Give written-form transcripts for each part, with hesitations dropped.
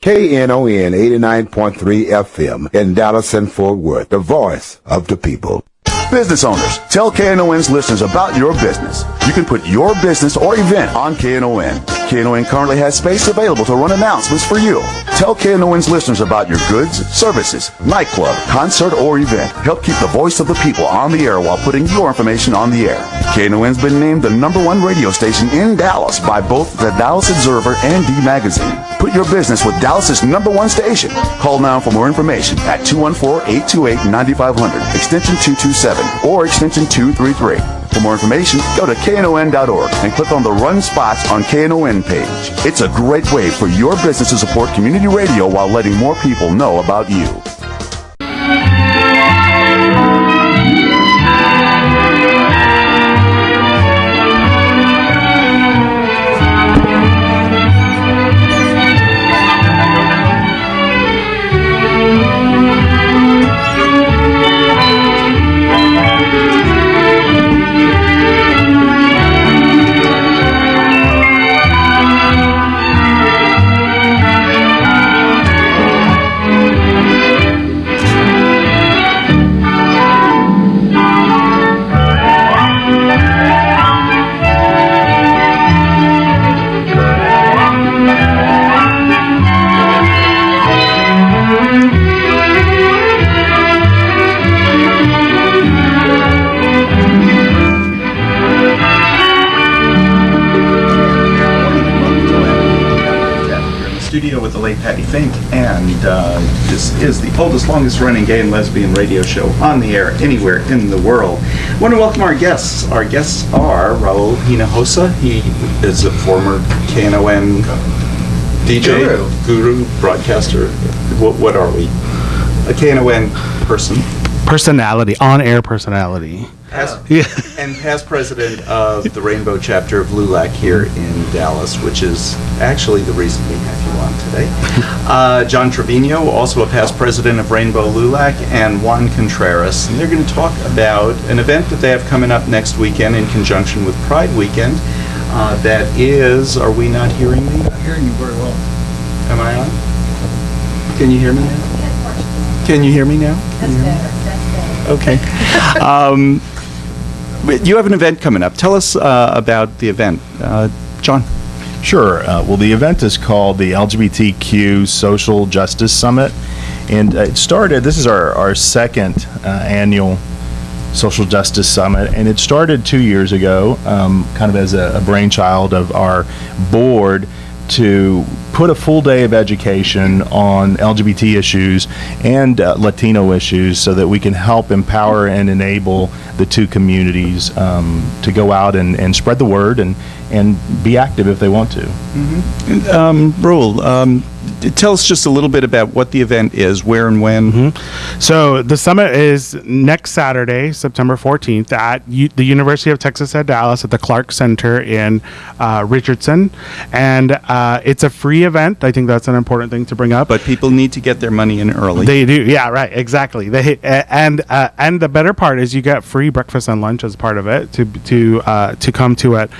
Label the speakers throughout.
Speaker 1: Knon 89.3 FM in Dallas and Fort Worth, the voice of the people.
Speaker 2: Business owners, tell KNON's listeners about your business. You can put your business or event on KNON. KNON currently has space available to run announcements for you. Tell KNON's listeners about your goods, services, nightclub, concert, or event. Help keep the voice of the people on the air while putting your information on the air. KNON's been named the #1 radio station in Dallas by both the Dallas Observer and D Magazine. Put your business with Dallas's #1 station. Call now for more information at 214-828-9500, extension 227, or extension 233. For more information, go to knon.org and click on the Run Spots on KNON page. It's a great way for your business to support community radio while letting more people know about you.
Speaker 3: With the late Patti Fink, and this is the oldest, longest running gay and lesbian radio show on the air anywhere in the world. I want to welcome our guests. Our guests are Raul Hinojosa. He is a former KNON DJ, guru, broadcaster. What are we? A KNON person.
Speaker 4: Personality, on-air personality.
Speaker 3: And past president of the Rainbow chapter of LULAC here in Dallas, which is actually the reason we have you on today. John Trevino, also a past president of Rainbow LULAC, and Juan Contreras. And they're going to talk about an event that they have coming up next weekend in conjunction with Pride Weekend. That is, are we not hearing me?
Speaker 5: I'm hearing you very well.
Speaker 3: Am I on? Can you hear me now? Can you hear me now?
Speaker 6: That's better.
Speaker 3: Okay. You have an event coming up. Tell us about the event. John.
Speaker 7: Sure. Well, the event is called the LGBTQ Social Justice Summit. And it started, this is our second annual Social Justice Summit. And it started 2 years ago, kind of as a brainchild of our board to put a full day of education on LGBT issues and Latino issues so that we can help empower and enable the two communities to go out and spread the word and be active if they want to.
Speaker 3: Mm-hmm. Raul, tell us just a little bit about what the event is, where and when.
Speaker 4: Mm-hmm. So the summit is next Saturday, September 14th, at the University of Texas at Dallas at the Clark Center in Richardson. And it's a free event. I think that's an important thing to bring up.
Speaker 3: But people need to get their money in early.
Speaker 4: They do. Yeah, right. Exactly. And the better part is you get free breakfast and lunch as part of it to come to it.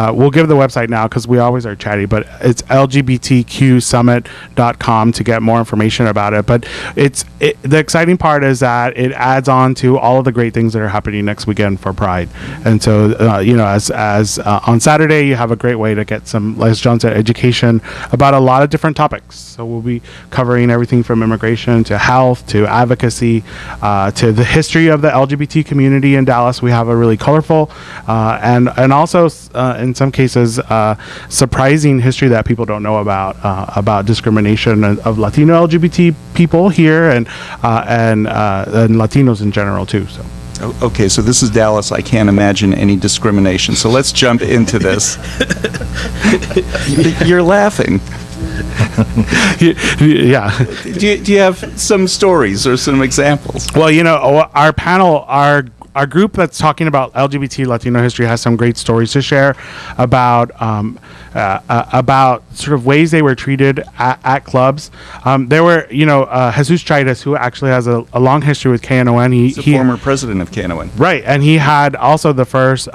Speaker 4: We'll give the website now because we always are chatty, but it's LGBTQSummit.com to get more information about it. But the exciting part is that it adds on to all of the great things that are happening next weekend for Pride. And so, as on Saturday, you have a great way to get some, as John said, education about a lot of different topics. So we'll be covering everything from immigration to health to advocacy to the history of the LGBT community in Dallas. We have a really colorful and also in some cases surprising history that people don't know about discrimination of Latino LGBT people here and Latinos in general too. So.
Speaker 3: Okay, so this is Dallas. I can't imagine any discrimination. So let's jump into this. You're laughing.
Speaker 4: Yeah.
Speaker 3: Do you have some stories or some examples?
Speaker 4: Well, our panel, our group that's talking about LGBT Latino history has some great stories to share about about sort of ways they were treated at clubs. There were, Jesus Chaitis, who actually has a long history with KNON.
Speaker 3: He's the former president of KNON.
Speaker 4: Right, and he had also the first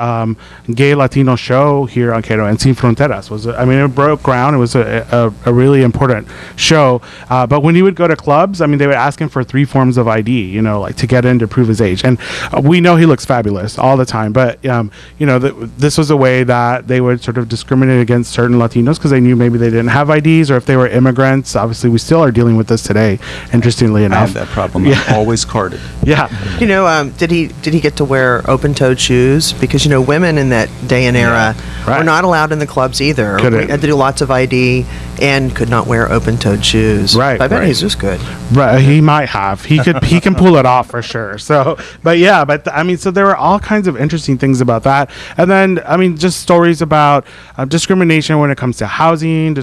Speaker 4: gay Latino show here on KNON. Sin Fronteras it broke ground. It was a really important show. But when he would go to clubs, they would ask him for 3 forms of ID, like to get in to prove his age. And we know he looks fabulous all the time. But this was a way that they would sort of discriminate against certain Latinos because they knew maybe they didn't have IDs, or if they were immigrants. Obviously, we still are dealing with this today. Interestingly enough,
Speaker 3: I have that problem. Yeah. I'm always carded.
Speaker 4: Yeah.
Speaker 5: Did he get to wear open-toed shoes? Because women in that day and era were not allowed in the clubs either. We had to do lots of ID and could not wear open-toed shoes.
Speaker 4: Right.
Speaker 5: But I bet Jesus could.
Speaker 4: Right. He might have. He can pull it off for sure. So, so there were all kinds of interesting things about that. And then, just stories about discrimination when it comes to housing,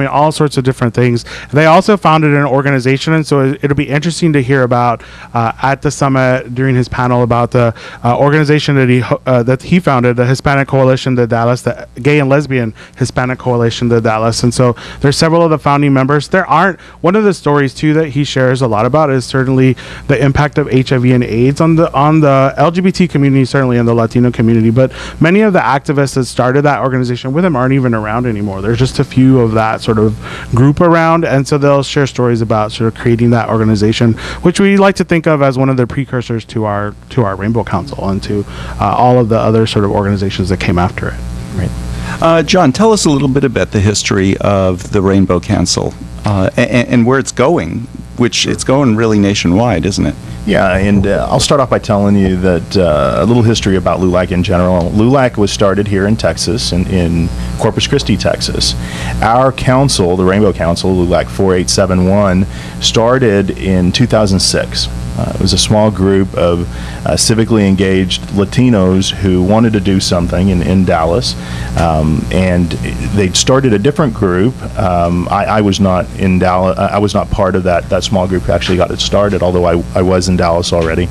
Speaker 4: all sorts of different things. They also founded an organization, and so it'll be interesting to hear about at the summit during his panel about the organization that he founded, the Hispanic Coalition de Dallas, the Gay and Lesbian Hispanic Coalition de Dallas. And so there's several of the founding members. One of the stories too that he shares a lot about is certainly the impact of HIV and AIDS on the LGBT community, certainly in the Latino community. But many of the activists that started that organization with him aren't even around anymore. There's just a few of that sort of group around, and so they'll share stories about sort of creating that organization, which we like to think of as one of the precursors to our Rainbow Council and to all of the other sort of organizations that came after it.
Speaker 3: Right. John, tell us a little bit about the history of the Rainbow Council and where it's going, which it's going really nationwide, isn't it?
Speaker 7: Yeah, and I'll start off by telling you that a little history about LULAC in general. LULAC was started here in Texas, in Corpus Christi, Texas. Our council, the Rainbow Council, LULAC 4871, started in 2006. It was a small group of civically engaged Latinos who wanted to do something in Dallas, and they started a different group. I was not in Dallas. I was not part of that small group who actually got it started, although I was in Dallas already.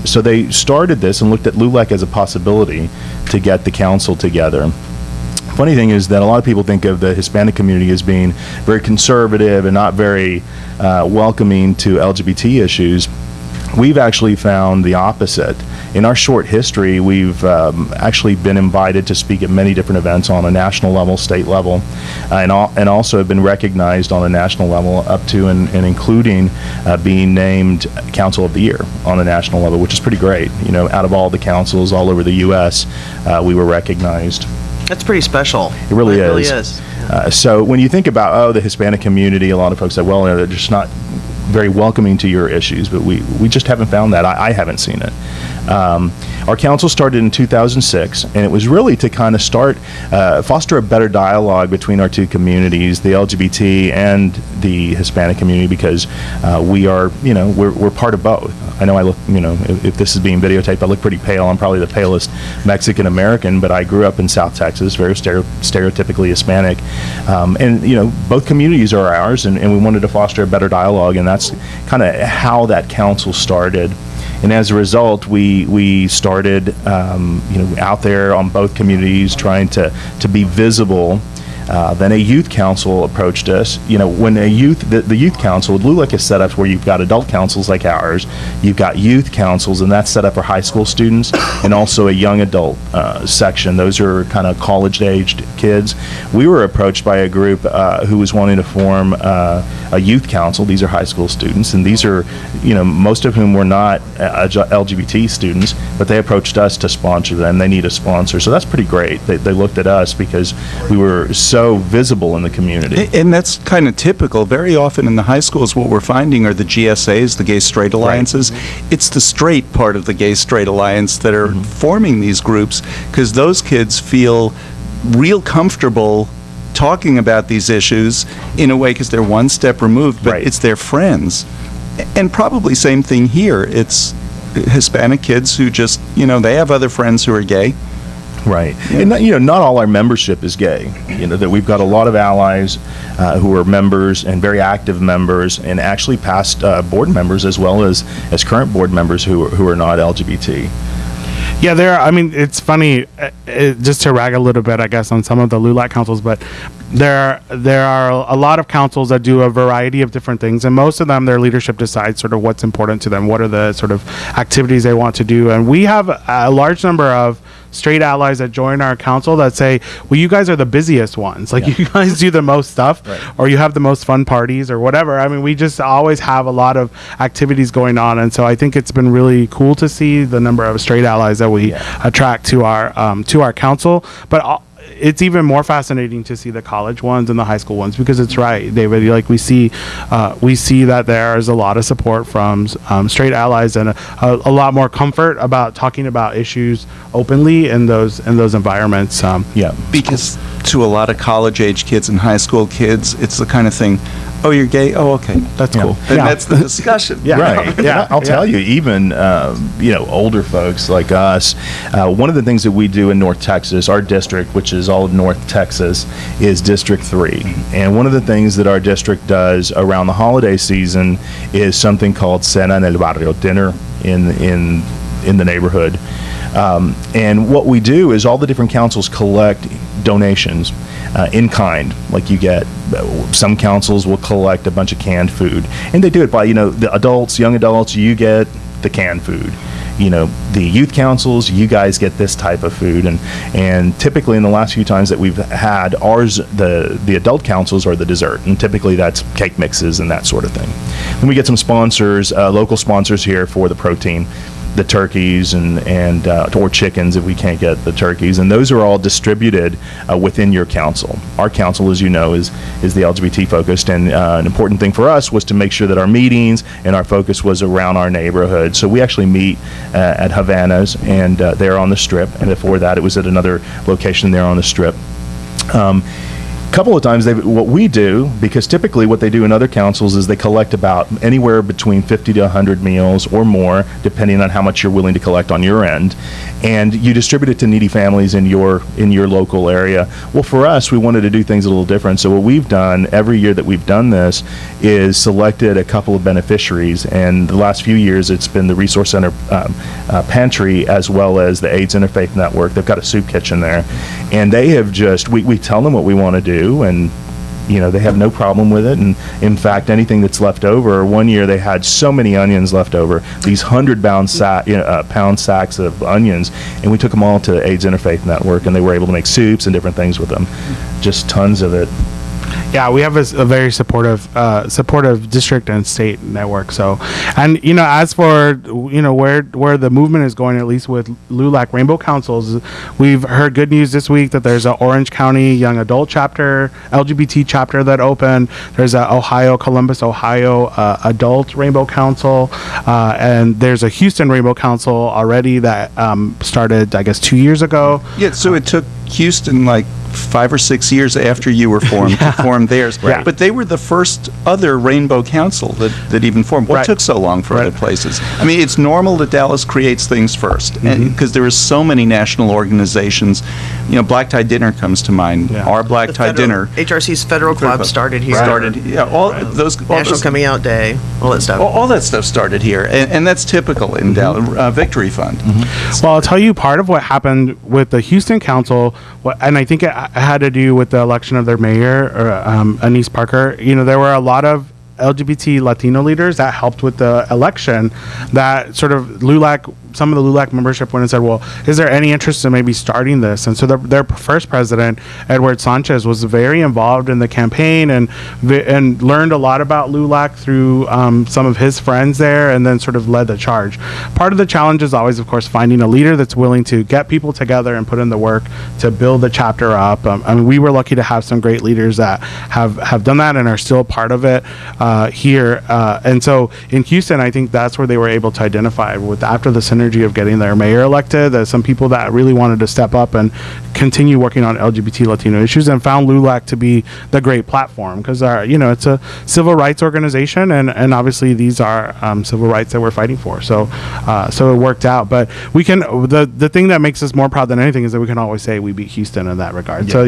Speaker 7: So they started this and looked at LULAC as a possibility to get the council together. Funny thing is that a lot of people think of the Hispanic community as being very conservative and not very welcoming to LGBT issues. We've actually found the opposite. In our short history, we've actually been invited to speak at many different events on a national level, state level, and also have been recognized on a national level up to and including being named Council of the Year on a national level, which is pretty great. Out of all the councils all over the U.S., we were recognized.
Speaker 5: That's pretty special.
Speaker 7: It really is.
Speaker 5: It really is.
Speaker 7: So when you think about, the Hispanic community, a lot of folks say, well, they're just not very welcoming to your issues, but we just haven't found that. I haven't seen it. Our council started in 2006, and it was really to kind of foster a better dialogue between our two communities, the LGBT and the Hispanic community, because we are, we're part of both. I know I look, if this is being videotaped, I look pretty pale. I'm probably the palest Mexican American, but I grew up in South Texas, very stereotypically Hispanic. And, both communities are ours, and we wanted to foster a better dialogue, and that's kind of how that council started. And as a result, we started, out there on both communities trying to be visible. Then a youth council approached us. When the youth council, LULAC is set up where you've got adult councils like ours, you've got youth councils, and that's set up for high school students, and also a young adult section. Those are kind of college-aged kids. We were approached by a group who was wanting to form a youth council. These are high school students, and these are, most of whom were not LGBT students, but they approached us to sponsor them. They need a sponsor, so that's pretty great. They looked at us because we were so visible in the community.
Speaker 3: And that's kind of typical. Very often in the high schools, what we're finding are the GSAs, the Gay Straight Alliances. Right. It's the straight part of the Gay Straight Alliance that are forming these groups, because those kids feel real comfortable talking about these issues in a way because they're one step removed, but it's their friends. And probably same thing here. It's Hispanic kids who just, they have other friends who are gay.
Speaker 7: Right. Yeah. And not all our membership is gay. That we've got a lot of allies who are members and very active members, and actually past board members as well as current board members who are not LGBT.
Speaker 4: Yeah, I mean, it's funny, just to rag a little bit, I guess, on some of the LULAC councils, but there are a lot of councils that do a variety of different things, and most of them, their leadership decides sort of what's important to them, what are the sort of activities they want to do. And we have a large number of straight allies that join our council that say, well, you guys are the busiest ones. Like, you guys do the most stuff, or you have the most fun parties or whatever. I mean, we just always have a lot of activities going on. And so I think it's been really cool to see the number of straight allies that we attract to our council. But it's even more fascinating to see the college ones and the high school ones, because it's right, David. Like, we see that there is a lot of support from straight allies, and a lot more comfort about talking about issues openly in those environments.
Speaker 3: Because to a lot of college-age kids and high school kids, it's the kind of thing. Oh, you're gay? Oh, okay, that's cool. And that's the discussion.
Speaker 7: Right. I'll tell you, even older folks like us, one of the things that we do in North Texas, our district, which is all of North Texas, is District 3. And one of the things that our district does around the holiday season is something called Cena en el Barrio, dinner in the neighborhood. And what we do is all the different councils collect donations in kind. Like, you get, some councils will collect a bunch of canned food, and they do it by, the adults, young adults, you get the canned food. The youth councils, you guys get this type of food. And typically in the last few times that we've had ours, the adult councils are the dessert, and typically that's cake mixes and that sort of thing. Then we get some sponsors, local sponsors here for the protein, the turkeys and or chickens if we can't get the turkeys, and those are all distributed within your council. Our council, as you know, is the LGBT focused, and an important thing for us was to make sure that our meetings and our focus was around our neighborhood. So we actually meet at Havana's, and there on the Strip, and before that it was at another location there on the Strip. Couple of times what we do, because typically what they do in other councils is they collect about anywhere between 50 to 100 meals or more, depending on how much you're willing to collect on your end, and you distribute it to needy families in your local area. Well, for us, we wanted to do things a little different, so what we've done every year that we've done this is selected a couple of beneficiaries, and the last few years it's been the Resource Center Pantry, as well as the AIDS Interfaith Network. They've got a soup kitchen there, and they have just, we tell them what we want to do, and they have no problem with it. And in fact, anything that's left over, one year they had so many onions left over, these 100-pound sacks of onions, and we took them all to AIDS Interfaith Network, and they were able to make soups and different things with them. Just tons of it.
Speaker 4: Yeah, we have a very supportive district and state network. So, and as for where the movement is going, at least with LULAC Rainbow Councils, we've heard good news this week that there's an Orange County Young Adult chapter, LGBT chapter that opened. There's a Columbus, Ohio Adult Rainbow Council, and there's a Houston Rainbow Council already that started, I guess, 2 years ago.
Speaker 3: Yeah, so it took Houston like 5 or 6 years after you were formed to form theirs.
Speaker 4: Right.
Speaker 3: But they were the first other Rainbow Council that even formed. What took so long for other places? I mean, it's normal that Dallas creates things first, because there are so many national organizations. Black Tie Dinner comes to mind. Yeah. Our Black Tie Dinner.
Speaker 5: HRC's Federal Club started here.
Speaker 3: All those
Speaker 5: National Coming Out Day, all that stuff.
Speaker 3: All that stuff started here, and that's typical in Dallas. Victory Fund.
Speaker 4: Well, I'll tell you, part of what happened with the Houston Council, and I think it had to do with the election of their mayor, Anise Parker. There were a lot of LGBT Latino leaders that helped with the election, that sort of LULAC, some of the LULAC membership went and said, well, is there any interest in maybe starting this? And so their first president, Edward Sanchez, was very involved in the campaign and learned a lot about LULAC through some of his friends there, and then sort of led the charge. Part of the challenge is always, of course, finding a leader that's willing to get people together and put in the work to build the chapter up. I mean, we were lucky to have some great leaders that have done that and are still part of it here. And so in Houston, I think that's where they were able to identify with, after the synergy of getting their mayor elected, some people that really wanted to step up and continue working on LGBT Latino issues, and found LULAC to be the great platform, because it's a civil rights organization, and obviously these are civil rights that we're fighting for. So it worked out. But we can, the thing that makes us more proud than anything is that we can always say we beat Houston in that regard. Yeah. So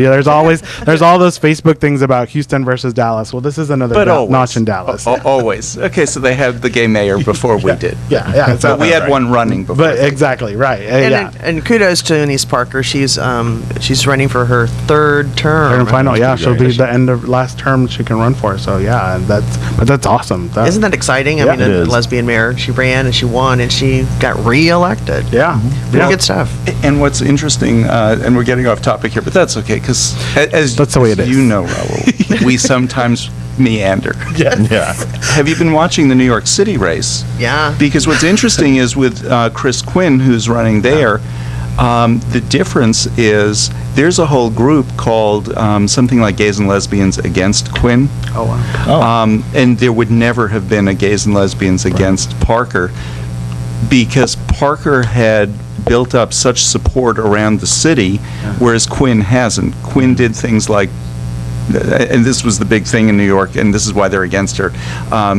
Speaker 4: there's all those Facebook things about Houston versus Dallas. Well, this is another notch in Dallas.
Speaker 3: Always. Okay, so they had the gay mayor before we did.
Speaker 4: Yeah.
Speaker 3: So we had one running running before.
Speaker 4: But exactly, right.
Speaker 5: And kudos to Anise Parker. She's running for her third term.
Speaker 4: Third and final, yeah. She'll be the end of last term she can run for. So yeah, and that's awesome.
Speaker 5: Isn't that exciting? I mean, a lesbian mayor. She ran and she won and she got re-elected.
Speaker 4: Yeah,
Speaker 5: pretty good stuff.
Speaker 3: And what's interesting, and we're getting off topic here, but that's okay because as
Speaker 4: that's the way it is.
Speaker 3: You know, Raul, we sometimes meander.
Speaker 7: Yeah.
Speaker 3: Have you been watching the New York City race?
Speaker 5: Yeah.
Speaker 3: Because what's interesting is with Chris Quinn, who's running there, the difference is there's a whole group called something like Gays and Lesbians Against Quinn.
Speaker 4: Oh, wow.
Speaker 3: And there would never have been a Gays and Lesbians Against Parker because Parker had built up such support around the city, whereas Quinn hasn't. Quinn did things like, and this was the big thing in New York, and this is why they're against her.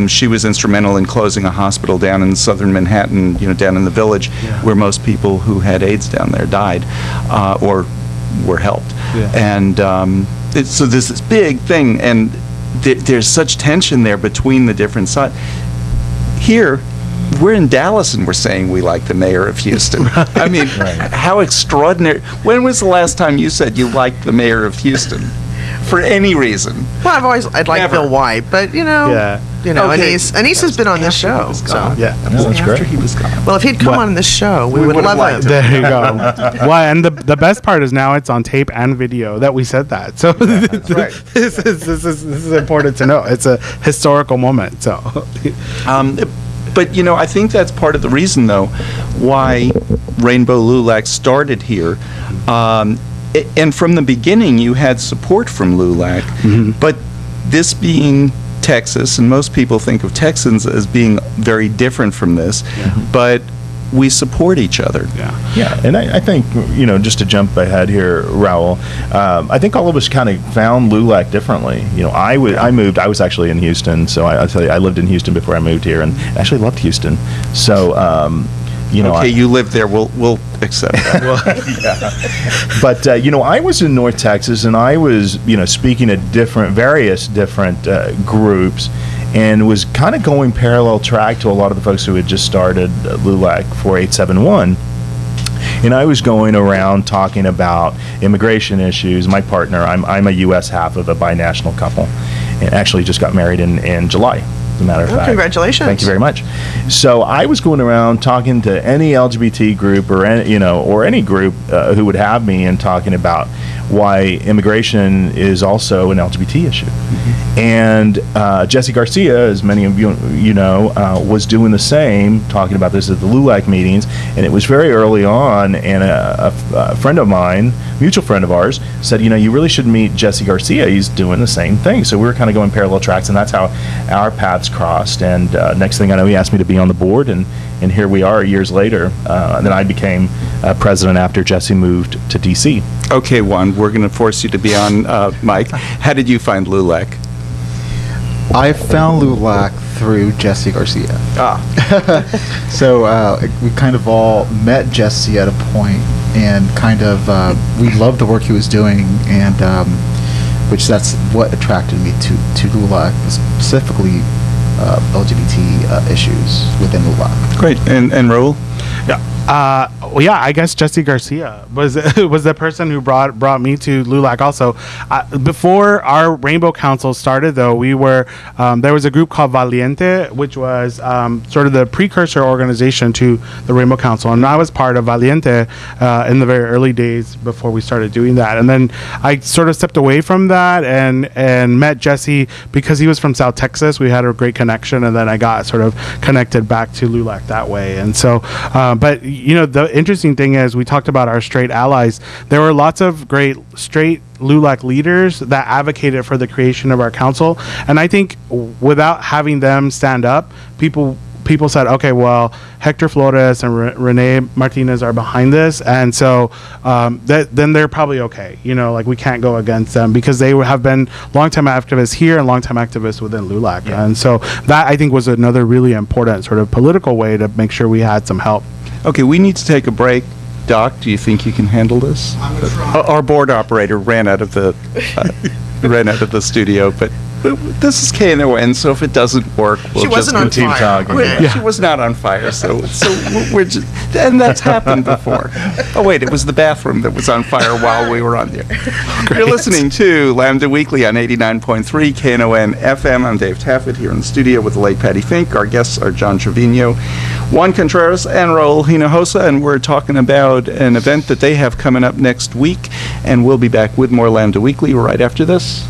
Speaker 3: She was instrumental in closing a hospital down in southern Manhattan, down in the Village, where most people who had AIDS down there died or were helped. Yeah. And so there's this big thing, and there's such tension there between the different sides. Here, we're in Dallas and we're saying we like the mayor of Houston. Right. I mean, how extraordinary. When was the last time you said you liked the mayor of Houston? For any reason.
Speaker 5: Well, I'd like Bill White, but okay. Anise has been on this show. So.
Speaker 7: Yeah, that's great.
Speaker 3: After he was gone.
Speaker 5: Well, if he'd come on this show, we would love him.
Speaker 4: There you go. Well, and the best part is now it's on tape and video that we said that. So that's right. This is important to know. It's a historical moment. So.
Speaker 3: But, I think that's part of the reason, though, why Rainbow LULAC started here. And from the beginning, you had support from LULAC. But this being Texas, and most people think of Texans as being very different from this, but we support each other.
Speaker 7: Yeah, and I think, just to jump ahead here, Raul, I think all of us kind of found LULAC differently. I moved, I was actually in Houston, so I'll tell you, I lived in Houston before I moved here, and actually loved Houston. So,
Speaker 3: you lived there, we'll accept that.
Speaker 7: But, I was in North Texas, and I was, speaking at various different groups, and was kind of going parallel track to a lot of the folks who had just started LULAC 4871. And I was going around talking about immigration issues. My partner, I'm a U.S. half of a binational couple, and actually just got married in July. As a matter of fact.
Speaker 5: Congratulations.
Speaker 7: Thank you very much. So I was going around talking to any LGBT group or any group who would have me and talking about why immigration is also an LGBT issue. And Jesse Garcia, as many of you know, was doing the same, talking about this at the LULAC meetings, and it was very early on, and a friend of mine, mutual friend of ours, said, you really should meet Jesse Garcia. He's doing the same thing. So we were kind of going parallel tracks, and that's how our paths crossed. And next thing I know, he asked me to be on the board, and here we are years later. And then I became president after Jesse moved to D.C.
Speaker 3: Okay, Juan, we're going to force you to be on mic. How did you find LULAC?
Speaker 6: I found LULAC through Jesse Garcia. So we kind of all met Jesse at a point, and kind of we loved the work he was doing, and which that's what attracted me to LULAC, specifically LGBT issues within LULAC.
Speaker 3: Great. And Raul?
Speaker 4: Yeah. I guess Jesse Garcia was the person who brought me to LULAC also. Before our Rainbow Council started, though, we were there was a group called Valiente, which was sort of the precursor organization to the Rainbow Council, and I was part of Valiente in the very early days before we started doing that. And then I sort of stepped away from that and met Jesse because he was from South Texas. We had a great connection, and then I got sort of connected back to LULAC that way. And so, but the interesting thing is, we talked about our straight allies. There were lots of great straight LULAC leaders that advocated for the creation of our council, and I think without having them stand up, people said, okay, well, Hector Flores and Renee Martinez are behind this, and so then they're probably okay. We can't go against them because they have been longtime activists here and longtime activists within LULAC. Yeah. And so that, I think, was another really important sort of political way to make sure we had some help.
Speaker 3: Okay, we need to take a break. Doc, do you think you can handle this?
Speaker 8: I'm going to try.
Speaker 3: Our board operator ran out of the ran out of the studio, but this is KNON, so if it doesn't work, we'll
Speaker 5: she wasn't on
Speaker 7: keep
Speaker 5: fire.
Speaker 7: talking.
Speaker 3: She was not on fire, so we're just, and that's happened before. Oh wait, it was the bathroom that was on fire while we were on there. You're listening to Lambda Weekly on 89.3 KNON FM. I'm Dave Taffet here in the studio with the late Patti Fink. Our guests are John Trevino, Juan Contreras, and Raul Hinojosa, and we're talking about an event that they have coming up next week, and we'll be back with more Lambda Weekly right after this.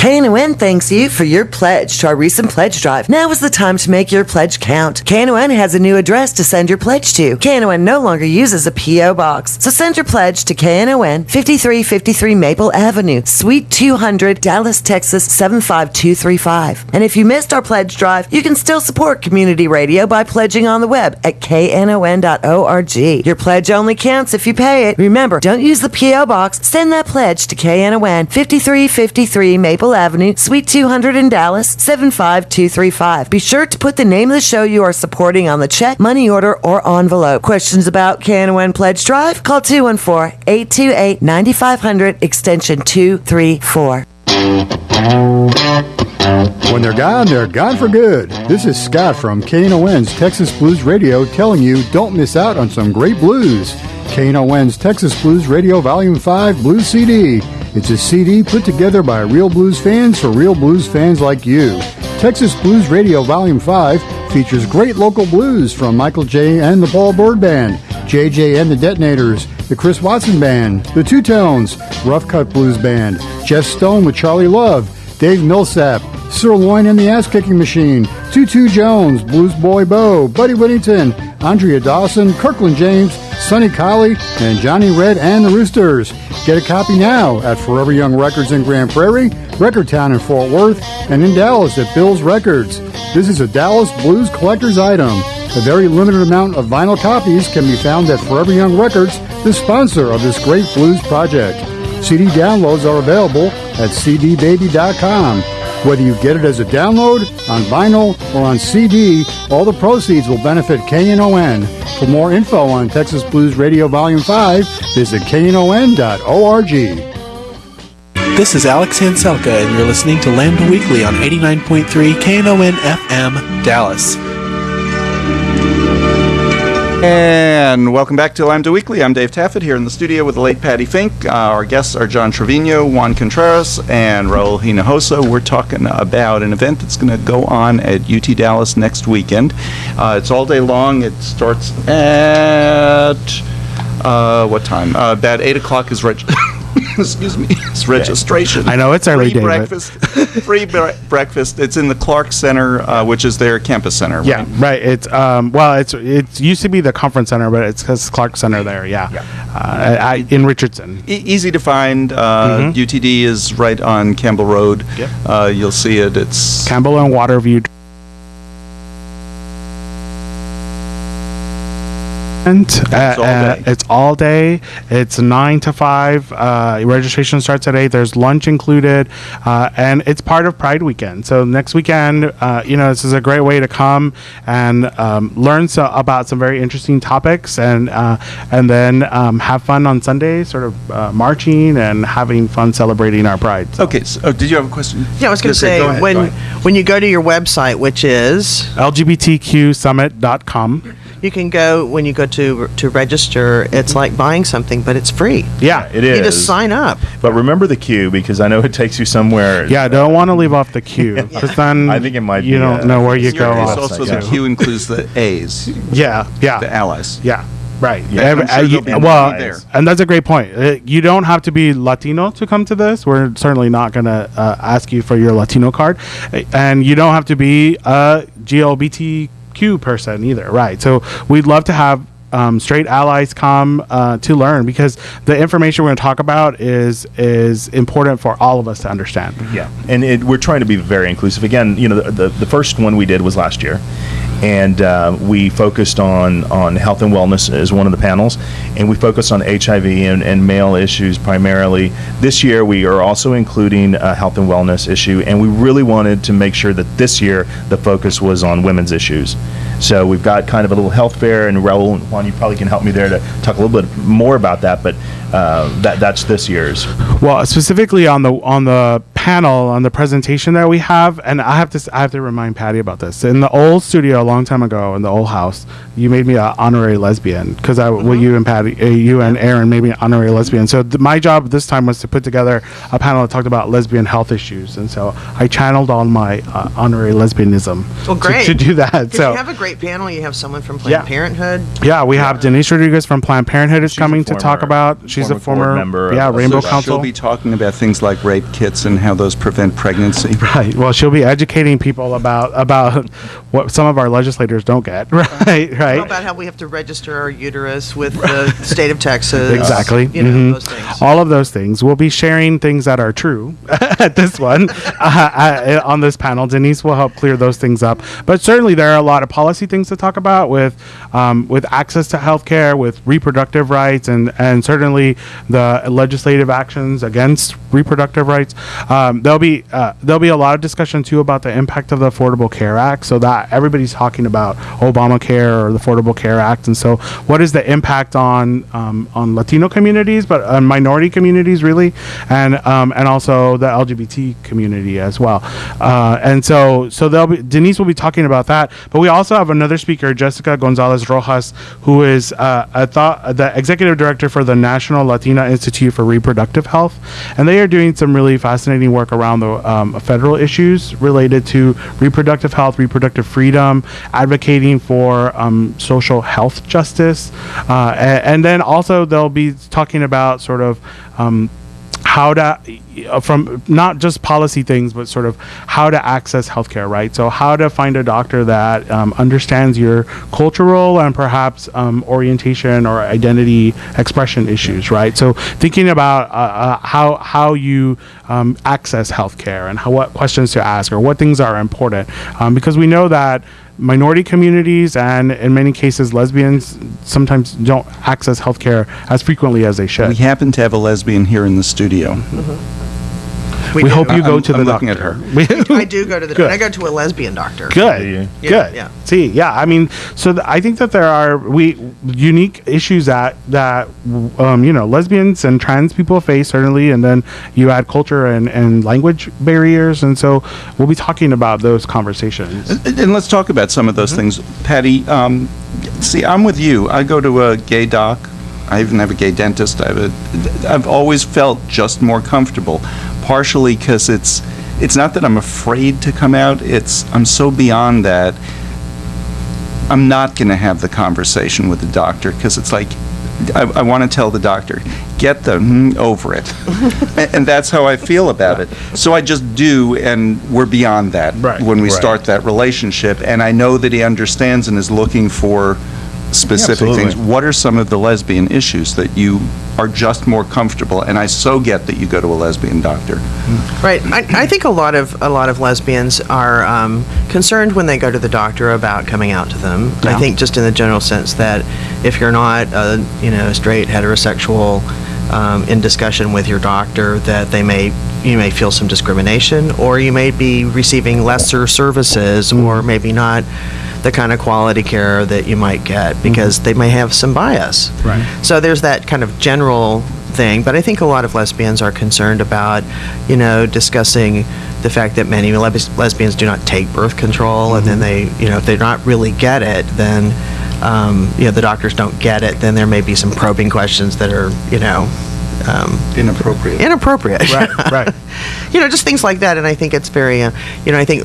Speaker 8: KNON thanks you for your pledge to our recent pledge drive. Now is the time to make your pledge count. KNON has a new address to send your pledge to. KNON no longer uses a P.O. box. So send your pledge to KNON 5353 Maple Avenue, Suite 200, Dallas, Texas 75235. And if you missed our pledge drive, you can still support community radio by pledging on the web at knon.org. Your pledge only counts if you pay it. Remember, don't use the P.O. box. Send that pledge to KNON 5353 Maple Avenue, Suite 200 in Dallas, 75235. Be sure to put the name of the show you are supporting on the check, money order, or envelope. Questions about KNON Pledge Drive? Call 214-828-9500, extension 234.
Speaker 9: When they're gone for good. This is Scott from KNON's Texas Blues Radio telling you don't miss out on some great blues. KNON's Texas Blues Radio Volume 5 Blues CD. It's a CD put together by real blues fans for real blues fans like you. Texas Blues Radio Volume 5 features great local blues from Michael J. and the Paul Bird Band, JJ and the Detonators, the Chris Watson Band, the Two Tones, Rough Cut Blues Band, Jeff Stone with Charlie Love, Dave Millsap, Sirloin and the Ass Kicking Machine, Tutu Jones, Blues Boy Bo, Buddy Whittington, Andrea Dawson, Kirkland James, Sonny Colley, and Johnny Red and the Roosters. Get a copy now at Forever Young Records in Grand Prairie, Record Town in Fort Worth, and in Dallas at Bill's Records. This is a Dallas Blues collector's item. A very limited amount of vinyl copies can be found at Forever Young Records, the sponsor of this great blues project. CD downloads are available at cdbaby.com. Whether you get it as a download, on vinyl, or on CD, all the proceeds will benefit KNON. For more info on Texas Blues Radio Volume 5, visit knon.org.
Speaker 10: This is Alex Hanselka, and you're listening to Lambda Weekly on 89.3 KNON FM, Dallas.
Speaker 3: And welcome back to Lambda Weekly. I'm Dave Taffet here in the studio with the late Patti Fink. Our guests are John Trevino, Juan Contreras, and Raul Hinojosa. We're talking about an event that's going to go on at UT Dallas next weekend. It's all day long. It starts at what time? About 8 o'clock is excuse me, it's registration.
Speaker 4: I know it's early,
Speaker 3: free
Speaker 4: David.
Speaker 3: Free breakfast. It's in the Clark Center, which is their campus center. Right?
Speaker 4: Yeah, right. It's it used to be the conference center, but it's because Clark Center there. Yeah. In Richardson.
Speaker 3: Easy to find. UTD is right on Campbell Road.
Speaker 4: Yep.
Speaker 3: You'll see it. It's
Speaker 4: Campbell and Waterview. It's all day. It's 9 to 5. Registration starts at 8. There's lunch included, and it's part of Pride Weekend. So next weekend, this is a great way to come and learn about some very interesting topics, and then have fun on Sunday, sort of marching and having fun celebrating our Pride. So.
Speaker 3: Okay. So, did you have a question?
Speaker 5: Yeah, I was going to say, when you go to your website, which is
Speaker 4: LGBTQsummit.com.
Speaker 5: You can go, when you go to register, it's like buying something, but it's free.
Speaker 4: Yeah,
Speaker 7: it is.
Speaker 5: You just sign up.
Speaker 7: But remember the queue, because I know it takes you somewhere.
Speaker 4: Yeah, don't want to leave off the queue, because then
Speaker 7: I think it might
Speaker 4: you don't know where you go off.
Speaker 3: Also, the queue includes the A's.
Speaker 4: Yeah.
Speaker 3: The allies.
Speaker 4: Yeah. Right.
Speaker 3: Yeah, there.
Speaker 4: And that's a great point. You don't have to be Latino to come to this. We're certainly not going to ask you for your Latino card. And you don't have to be a GLBTQ person either. Right. So we'd love to have straight allies come to learn, because the information we're going to talk about is important for all of us to understand.
Speaker 7: Yeah. And we're trying to be very inclusive. Again, the first one we did was last year. And we focused on health and wellness as one of the panels, and we focused on HIV and male issues primarily. This year we are also including a health and wellness issue, and we really wanted to make sure that this year the focus was on women's issues. So we've got kind of a little health fair, and Raul and Juan, you probably can help me there to talk a little bit more about that. But that's this year's.
Speaker 4: Well, specifically on the panel, on the presentation that we have, and I have to remind Patty about this. In the old studio a long time ago, in the old house, you made me an honorary lesbian because well, you and Patty, you and Aaron made me an honorary lesbian. So my job this time was to put together a panel that talked about lesbian health issues, and so I channeled on my honorary lesbianism to do that. So
Speaker 5: you have a great panel. You have someone from Planned Parenthood.
Speaker 4: Yeah, we have Denise Rodriguez from Planned Parenthood is coming to talk about. She's a former member. Rainbow Council.
Speaker 3: She'll be talking about things like rape kits and how those prevent pregnancy.
Speaker 4: Right. Well, she'll be educating people about what some of our legislators don't get. Right.
Speaker 5: How about how we have to register our uterus with the state of Texas?
Speaker 4: Exactly.
Speaker 5: Those things.
Speaker 4: All of those things. We'll be sharing things that are true at this one on this panel. Denise will help clear those things up. But certainly there are a lot of policy things to talk about with access to healthcare, with reproductive rights, and certainly the legislative actions against reproductive rights. There'll be a lot of discussion too about the impact of the Affordable Care Act, so that everybody's talking about Obamacare or the Affordable Care Act, and so what is the impact on Latino communities, but on minority communities really, and also the LGBT community as well. And so Denise will be talking about that, but we also have another speaker, Jessica Gonzalez Rojas, who is the executive director for the National Latina Institute for Reproductive Health, and they are doing some really fascinating work around the federal issues related to reproductive health, reproductive freedom, advocating for social health justice, and then also they'll be talking about sort of how to, from not just policy things, but sort of how to access healthcare, right? So how to find a doctor that understands your cultural and perhaps orientation or identity expression issues, right? So thinking about how you access healthcare and what questions to ask or what things are important, because we know that minority communities and in many cases lesbians sometimes don't access healthcare as frequently as they should.
Speaker 3: We happen to have a lesbian here in the studio.
Speaker 4: We hope you go to the doctor.
Speaker 3: Looking at her.
Speaker 5: I do go to the doctor. I go to a lesbian doctor.
Speaker 4: Good.
Speaker 5: Yeah.
Speaker 4: See, I mean, so I think that there are unique issues that lesbians and trans people face, certainly, and then you add culture and language barriers, and so we'll be talking about those conversations.
Speaker 3: And let's talk about some of those things. Patty, see, I'm with you. I go to a gay doc. I even have a gay dentist. I've always felt just more comfortable, partially because it's not that I'm afraid to come out. I'm so beyond that. I'm not going to have the conversation with the doctor because it's like I want to tell the doctor, get over it. And that's how I feel about it. So I just do, and we're beyond that when we start that relationship. And I know that he understands and is looking for specific things. What are some of the lesbian issues that you are just more comfortable? And I so get that you go to a lesbian doctor.
Speaker 5: Right. I think a lot of lesbians are concerned when they go to the doctor about coming out to them. Yeah. I think just in the general sense that if you're not straight heterosexual in discussion with your doctor, that you may feel some discrimination, or you may be receiving lesser services, or maybe not the kind of quality care that you might get because they may have some bias.
Speaker 4: Right.
Speaker 5: So there's that kind of general thing, but I think a lot of lesbians are concerned about, discussing the fact that many lesbians do not take birth control, and then they, if they not really get it, then, the doctors don't get it, then there may be some probing questions that are, Inappropriate.
Speaker 4: Right.
Speaker 5: Just things like that. And I think it's very, I think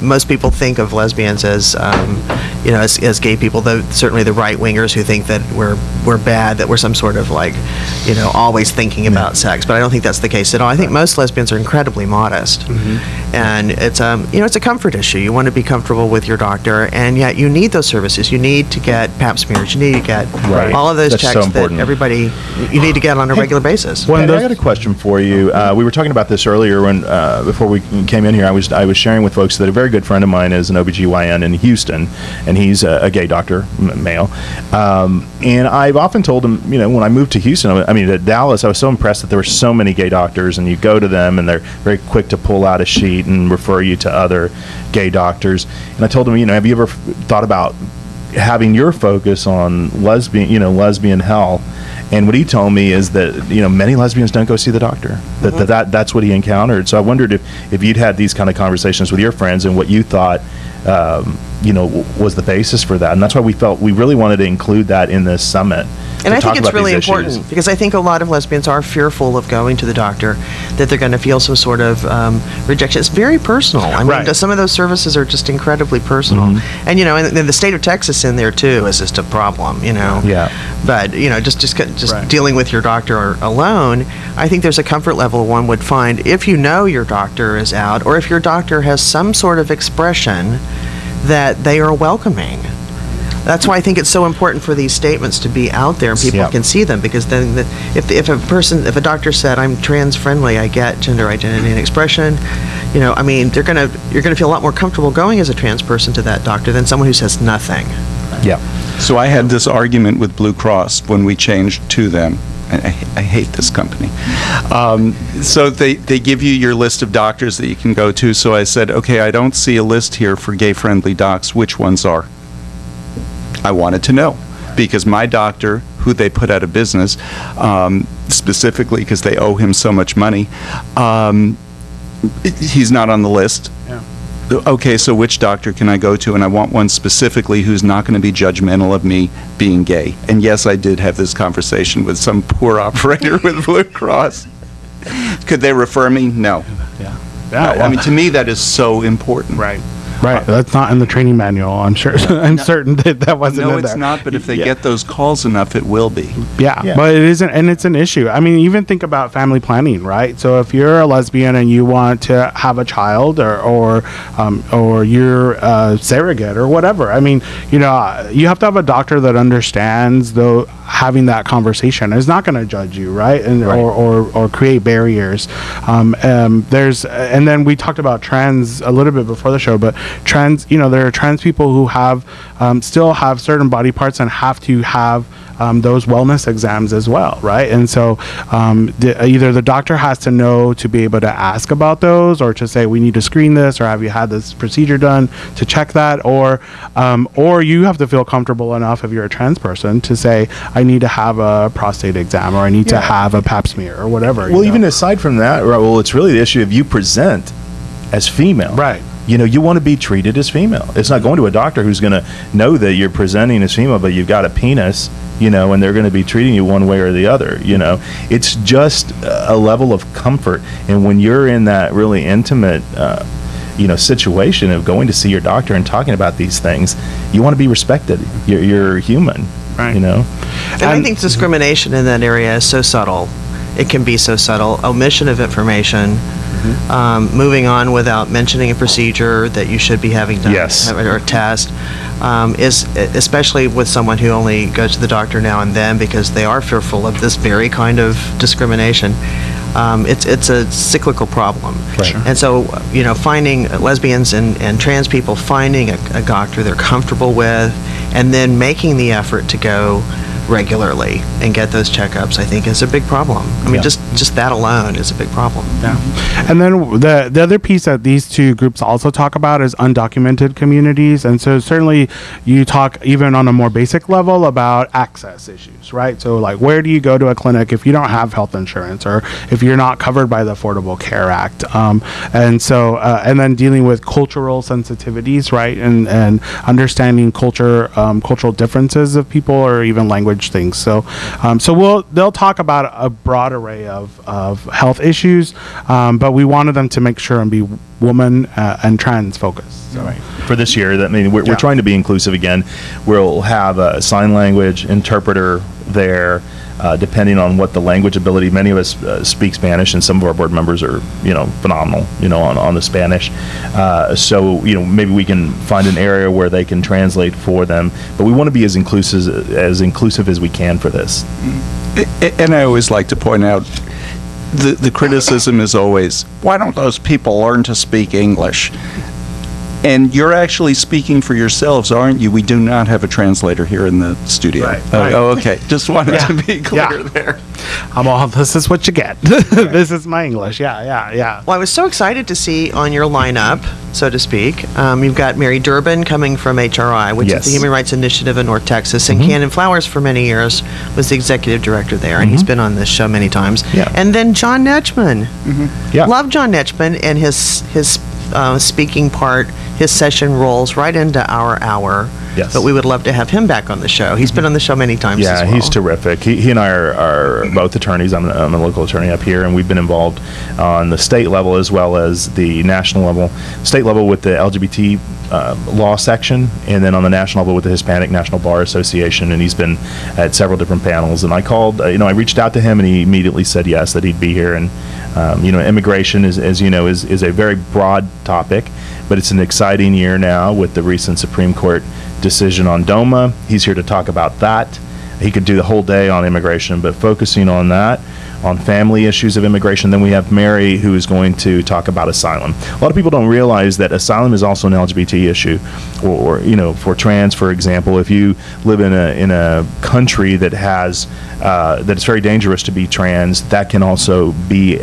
Speaker 5: most people think of lesbians as, as gay people, though certainly the right wingers who think that we're bad, that we're some sort of always thinking about sex. But I don't think that's the case at all. I think most lesbians are incredibly modest. Mm-hmm. And it's, it's a comfort issue. You want to be comfortable with your doctor, and yet you need those services. You need to get pap smears. You need to get all of those checks that everybody, you need to get on a regular basis.
Speaker 7: I got a question for you. We were talking about this earlier when before we came in here. I was sharing with folks that a very good friend of mine is an OBGYN in Houston, and he's a gay doctor, male. And I've often told him, when I moved to Houston, to Dallas, I was so impressed that there were so many gay doctors, and you go to them, and they're very quick to pull out a sheet and refer you to other gay doctors. And I told him, have you ever thought about having your focus on lesbian health And what he told me is that, many lesbians don't go see the doctor. That's what he encountered. So I wondered if you'd had these kind of conversations with your friends and what you thought, was the basis for that. And that's why we felt we really wanted to include that in this summit.
Speaker 5: And I think it's really important because I think a lot of lesbians are fearful of going to the doctor, that they're going to feel some sort of rejection. It's very personal. I mean, some of those services are just incredibly personal. Mm-hmm. And, and then the state of Texas in there, too, is just a problem,
Speaker 7: Yeah.
Speaker 5: But, just dealing with your doctor alone, I think there's a comfort level one would find if you know your doctor is out or if your doctor has some sort of expression that they are welcoming. That's why I think it's so important for these statements to be out there and people can see them, because then if a doctor said, I'm trans friendly, I get gender identity and expression, you're gonna feel a lot more comfortable going as a trans person to that doctor than someone who says nothing.
Speaker 7: Yeah.
Speaker 3: So I had this argument with Blue Cross when we changed to them. I hate this company. So they give you your list of doctors that you can go to. So I said, okay, I don't see a list here for gay-friendly docs. Which ones are? I wanted to know, because my doctor, who they put out of business, specifically because they owe him so much money, he's not on the list.
Speaker 4: Yeah.
Speaker 3: Okay, so which doctor can I go to? And I want one specifically who's not going to be judgmental of me being gay. And yes, I did have this conversation with some poor operator with Blue Cross. Could they refer me? No.
Speaker 4: Yeah.
Speaker 3: I mean, to me, that is so important.
Speaker 4: Right. Right, that's not in the training manual. I'm sure. I'm certain that wasn't in there.
Speaker 3: No, it's not. But if they get those calls enough, it will be.
Speaker 4: Yeah, but it isn't, and it's an issue. I mean, even think about family planning, right? So if you're a lesbian and you want to have a child, or you're a surrogate or whatever, I mean, you have to have a doctor that understands having that conversation is not going to judge you, right? And or create barriers. And then we talked about trans a little bit before the show, but trans, there are trans people who have still have certain body parts and have to have those wellness exams as well, right? And so either the doctor has to know to be able to ask about those, or to say we need to screen this, or have you had this procedure done to check that, or you have to feel comfortable enough if you're a trans person to say I need to have a prostate exam, or I need to have a pap smear, or whatever.
Speaker 7: Well, even aside from that, it's really the issue of you present as female,
Speaker 4: right?
Speaker 7: You want to be treated as female. It's not going to a doctor who's going to know that you're presenting as female, but you've got a penis, and they're going to be treating you one way or the other, It's just a level of comfort. And when you're in that really intimate, situation of going to see your doctor and talking about these things, you want to be respected. You're human,
Speaker 4: right?
Speaker 5: And I think discrimination in that area is so subtle. It can be so subtle. Omission of information. Moving on without mentioning a procedure that you should be having done, or a test, is especially with someone who only goes to the doctor now and then because they are fearful of this very kind of discrimination. It's a cyclical problem.
Speaker 7: Right.
Speaker 5: And so, finding lesbians and trans people, finding a doctor they're comfortable with, and then making the effort to go regularly and get those checkups, I think, is a big problem. I mean, just that alone is a big problem.
Speaker 4: Yeah. And then the other piece that these two groups also talk about is undocumented communities. And so certainly you talk even on a more basic level about access issues, right? So like, where do you go to a clinic if you don't have health insurance, or if you're not covered by the Affordable Care Act? And so, and then dealing with cultural sensitivities, right? And understanding cultural differences of people, or even language things. So they'll talk about a broad array of health issues, but we wanted them to make sure and be woman and trans focused. So.
Speaker 7: Right. For this year, we're trying to be inclusive again. We'll have a sign language interpreter there, depending on what the language ability. Many of us speak Spanish, and some of our board members are, phenomenal, on the Spanish. So, maybe we can find an area where they can translate for them. But we want to be as inclusive as we can for this.
Speaker 3: And I always like to point out, the criticism is always, why don't those people learn to speak English? And you're actually speaking for yourselves, aren't you? We do not have a translator here in the studio.
Speaker 4: Right.
Speaker 3: Oh, okay. Just wanted to be clear there.
Speaker 4: I'm all, this is what you get. This is my English. Yeah.
Speaker 5: Well, I was so excited to see on your lineup, so to speak, you've got Mary Durbin coming from HRI, which is the Human Rights Initiative in North Texas, and Cannon Flowers for many years was the executive director there, and he's been on this show many times.
Speaker 7: Yeah.
Speaker 5: And then John Netchman.
Speaker 7: Yeah.
Speaker 5: Love John Netchman, and his speaking part, his session rolls right into our hour.
Speaker 7: Yes.
Speaker 5: But we would love to have him back on the show. He's been on the show many times as well.
Speaker 7: He's terrific. He and I are both attorneys. I'm a local attorney up here, and we've been involved on the state level as well as the national level. State level with the LGBT law section, and then on the national level with the Hispanic National Bar Association, and he's been at several different panels. And I called, I reached out to him, and he immediately said yes, that he'd be here. And immigration is a very broad topic, but it's an exciting year now with the recent Supreme Court decision on DOMA. He's here to talk about that. He could do the whole day on immigration, but focusing on that, on family issues of immigration. Then we have Mary, who is going to talk about asylum. A lot of people don't realize that asylum is also an LGBT issue, or for trans, for example, if you live in a country that has that it's very dangerous to be trans, that can also be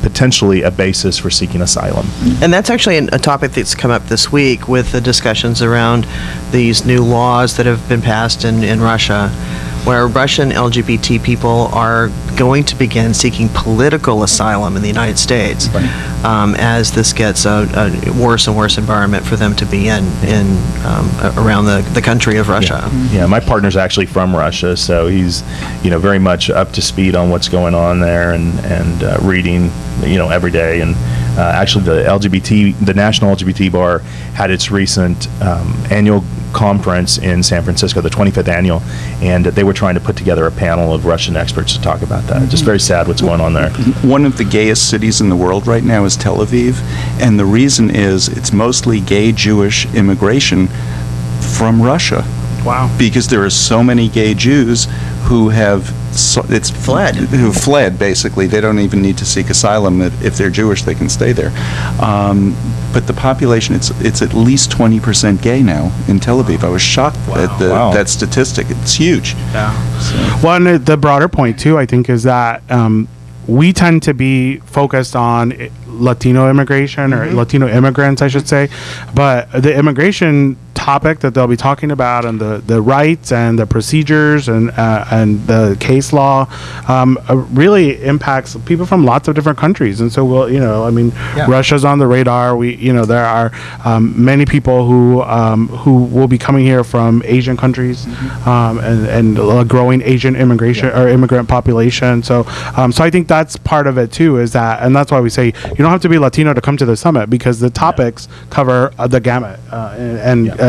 Speaker 7: potentially a basis for seeking asylum.
Speaker 5: And that's actually a topic that's come up this week with the discussions around these new laws that have been passed in Russia, where Russian LGBT people are going to begin seeking political asylum in the United States, as this gets a worse and worse environment for them to be in around the country of Russia.
Speaker 7: Yeah, my partner's actually from Russia, so he's very much up to speed on what's going on there, and reading every day. And actually, the National LGBT Bar had its recent annual conference in San Francisco, the 25th annual, and they were trying to put together a panel of Russian experts to talk about that. Just very sad what's going on there.
Speaker 3: One of the gayest cities in the world right now is Tel Aviv, and the reason is it's mostly gay Jewish immigration from Russia.
Speaker 4: Wow.
Speaker 3: Because there are so many gay Jews who have
Speaker 5: fled.
Speaker 3: Who fled, basically. They don't even need to seek asylum. If they're Jewish, they can stay there. But the population, it's at least 20% gay now in Tel Aviv. I was shocked at that statistic. It's huge.
Speaker 4: Yeah. So. Well, and the broader point, too, I think, is that we tend to be focused on Latino immigration, or Latino immigrants, I should say. But the immigration topic that they'll be talking about, and the rights and the procedures and the case law really impacts people from lots of different countries. And so Russia's on the radar. There are many people who will be coming here from Asian countries, and a growing Asian immigration or immigrant population. So I think that's part of it too, is that, and that's why we say you don't have to be Latino to come to the summit, because the topics cover the gamut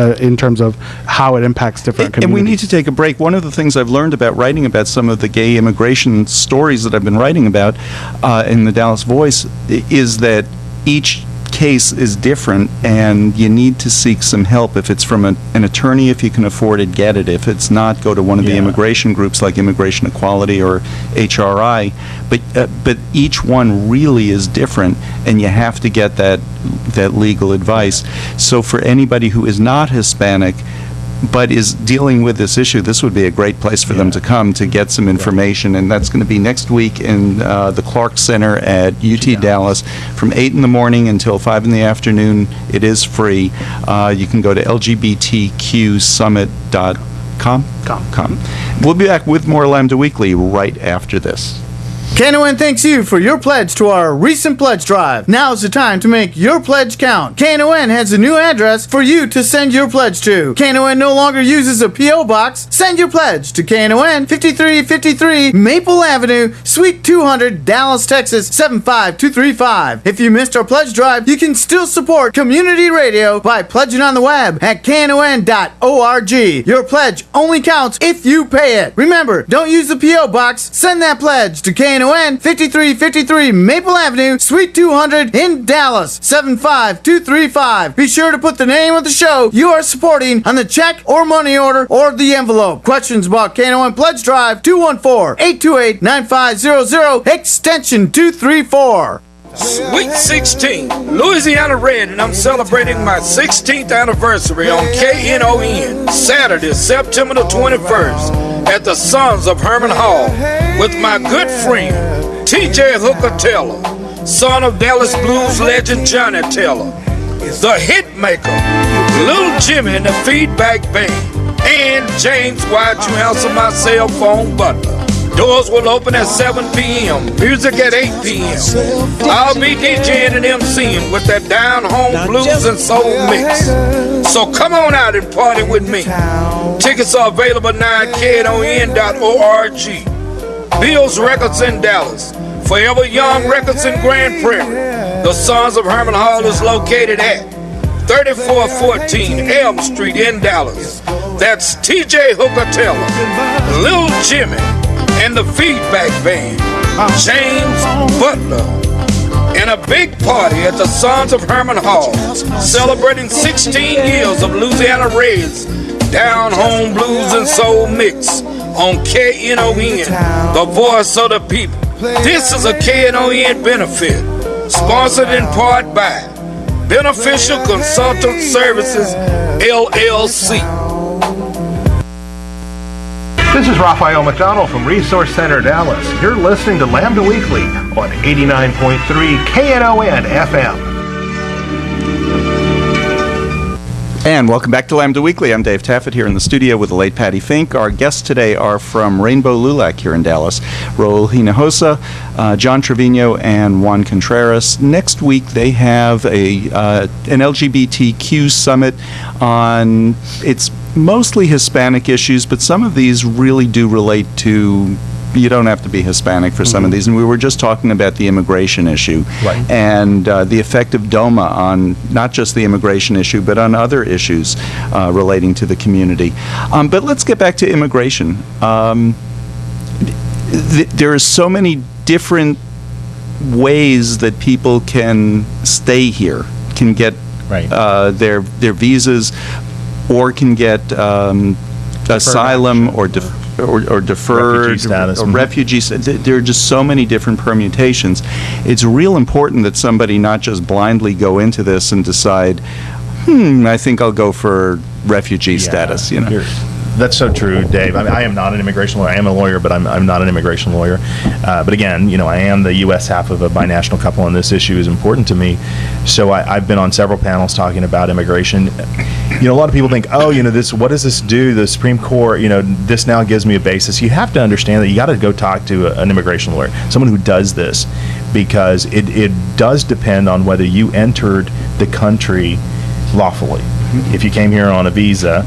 Speaker 4: in terms of how it impacts different communities.
Speaker 3: And we need to take a break. One of the things I've learned about writing about some of the gay immigration stories that I've been writing about in the Dallas Voice is that each case is different, and you need to seek some help. If it's from an attorney, if you can afford it, get it. If it's not, go to one of the immigration groups like Immigration Equality or HRI. But each one really is different, and you have to get that legal advice. So for anybody who is not Hispanic but is dealing with this issue, this would be a great place for them to come to get some information. And that's going to be next week in the Clark Center at UT Dallas from 8 in the morning until 5 in the afternoon. It is free. You can go to LGBTQsummit.com. We'll be back with more Lambda Weekly right after this.
Speaker 11: Knon thanks you for your pledge to our recent pledge drive. Now's the time to make your pledge count. Knon has a new address for you to send your pledge to. Knon no longer uses a P.O. box. Send your pledge to Knon 5353 Maple Avenue, Suite 200, Dallas, Texas 75235. If you missed our pledge drive, you can still support community radio by pledging on the web at knon.org. Your pledge only counts if you pay it. Remember, don't use the P.O. box. Send that pledge to Knon 5353 Maple Avenue, Suite 200 in Dallas 75235. Be sure to put the name of the show you are supporting on the check or money order or the envelope. Questions about Knon Pledge Drive, 214-828-9500, extension 234.
Speaker 12: Sweet 16, Louisiana Red, and I'm celebrating my 16th anniversary on KNON, Saturday, September the 21st, at the Sons of Herman Hall, with my good friend, TJ Hooker Taylor, son of Dallas Blues legend Johnny Taylor, the Hitmaker, Little Jimmy and the Feedback Band, and James, why'd you answer my cell phone butler? Doors will open at 7 p.m., music at 8 p.m. I'll be DJing and MCing with that down-home blues and soul mix. So come on out and party with me. Tickets are available now at knon.org. Bill's Records in Dallas. Forever Young Records in Grand Prairie. The Sons of Herman Hall is located at 3414 Elm Street in Dallas. That's TJ Hooker Taylor, Lil Jimmy, and the Feedback Band, James Butler, and a big party at the Sons of Herman Hall, celebrating 16 years of Louisiana Red's Down Home Blues and Soul Mix on KNON, the voice of the people. This is a KNON benefit, sponsored in part by Beneficial Consultant Services, LLC.
Speaker 13: This is Raphael McDonald from Resource Center Dallas. You're listening to Lambda Weekly on 89.3 KNON FM.
Speaker 14: And welcome back to Lambda Weekly. I'm Dave Taffet here in the studio with the late Patti Fink. Our guests today are from Rainbow LULAC here in Dallas, Raul Hinojosa, John Trevino, and Juan Contreras. Next week they have an LGBTQ summit on, it's mostly Hispanic issues, but some of these really do relate to, you don't have to be Hispanic for some of these. And we were just talking about the immigration issue, and the effect of DOMA on not just the immigration issue, but on other issues relating to the community. But let's get back to immigration. There are so many different ways that people can stay here, can get their visas, or can get asylum or deferred
Speaker 7: refugee status.
Speaker 14: Or refugees. There are just so many different permutations. It's real important that somebody not just blindly go into this and decide, I think I'll go for refugee status. You know.
Speaker 7: That's so true, Dave. I mean, I am not an immigration lawyer. I am a lawyer, but I'm not an immigration lawyer. But again, I am the U.S. half of a binational couple, and this issue is important to me. So I've been on several panels talking about immigration. A lot of people think, this, what does this do? The Supreme Court, this now gives me a basis. You have to understand that you got to go talk to an immigration lawyer, someone who does this, because it does depend on whether you entered the country lawfully. If you came here on a visa,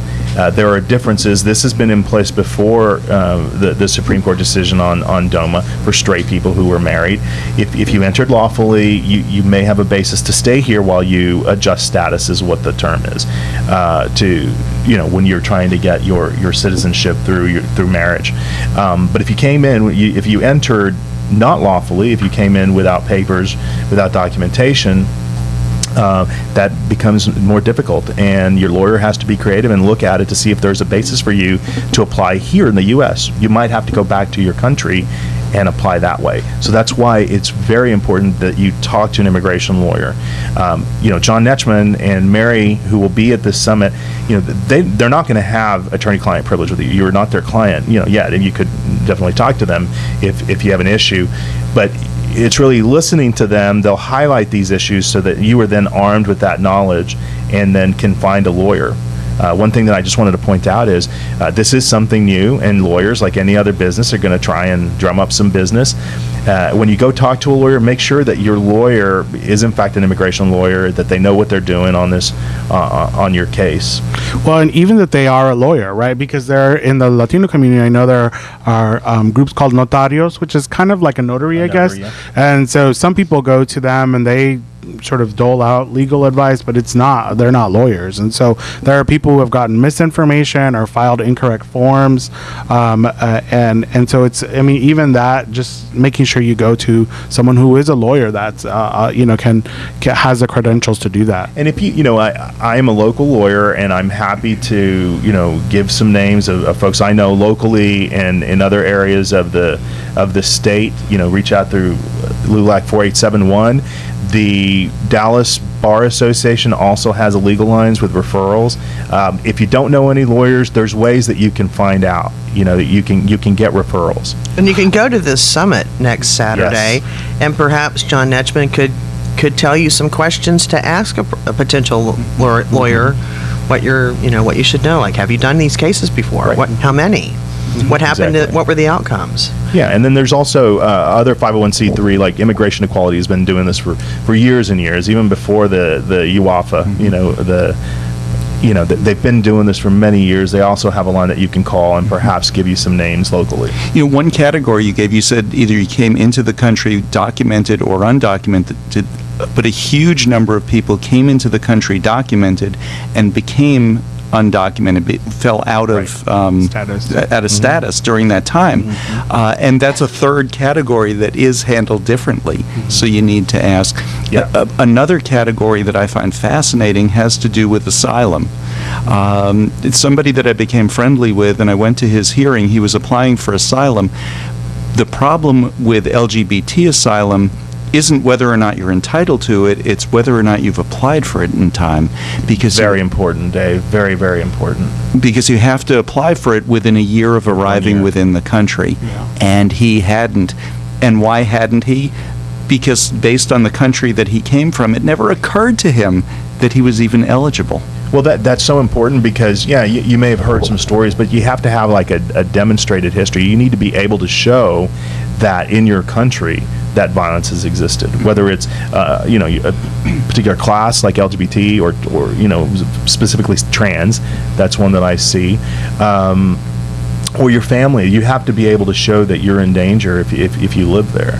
Speaker 7: there are differences. This has been in place before the Supreme Court decision on DOMA for straight people who were married. If you entered lawfully, you may have a basis to stay here while you adjust status, is what the term is, when you're trying to get your citizenship through marriage. But if you came in, if you entered not lawfully, if you came in without papers, without documentation, that becomes more difficult, and your lawyer has to be creative and look at it to see if there's a basis for you to apply here in the U.S. You might have to go back to your country and apply that way. So that's why it's very important that you talk to an immigration lawyer. John Netchman and Mary, who will be at this summit, they're not going to have attorney-client privilege with you. You're not their client, yet, and you could definitely talk to them if you have an issue. But it's really listening to them. They'll highlight these issues so that you are then armed with that knowledge and then can find a lawyer. One thing that I just wanted to point out is this is something new, and lawyers, like any other business, are going to try and drum up some business. When you go talk to a lawyer, make sure that your lawyer is in fact an immigration lawyer, that they know what they're doing on this, on your case.
Speaker 4: Well, and even that they are a lawyer, right? Because they're in the Latino community. I know there are groups called notarios, which is kind of like a notary, I guess. Yeah. And so some people go to them and they sort of dole out legal advice, but they're not lawyers. And so there are people who have gotten misinformation or filed incorrect forms. And so it's, I mean, even that, just making sure you go to someone who is a lawyer that's, has the credentials to do that.
Speaker 7: And if I am a local lawyer, and I'm happy to, give some names of folks I know locally and in other areas of the state, reach out through LULAC 4871. The Dallas Bar Association also has a legal lines with referrals. If you don't know any lawyers, there's ways that you can find out. That you can get referrals. And you can go to this summit next Saturday, and perhaps John Netchman could tell you some questions to ask a potential lawyer. What you should know. Like, have you done these cases before? Right. How many? What happened?
Speaker 14: Exactly.
Speaker 7: What were the outcomes? Yeah, and then there's also other 501c3, like Immigration Equality has been doing this for years and years, even before the UAFA. They've been doing this for many years. They also have a line that you can call and perhaps give you some names locally.
Speaker 14: One category you gave, you said either you came into the country documented or undocumented, but a huge number of people came into the country documented and became undocumented, fell out of status during that time. And that's a third category that is handled differently. So you need to ask. Another category that I find fascinating has to do with asylum. It's somebody that I became friendly with, and I went to his hearing. He was applying for asylum. The problem with LGBT asylum isn't whether or not you're entitled to it, it's whether or not you've applied for it in time. Because
Speaker 7: very important, Dave. Very, very important.
Speaker 14: Because you have to apply for it within a year of arriving within the country. And he hadn't. And why hadn't he? Because based on the country that he came from, it never occurred to him that he was even eligible.
Speaker 7: Well, that's so important because, you may have heard some stories, but you have to have like a demonstrated history. You need to be able to show that in your country that violence has existed, whether it's a particular class like LGBT or specifically trans. That's one that I see. Or your family. You have to be able to show that you're in danger if you live there.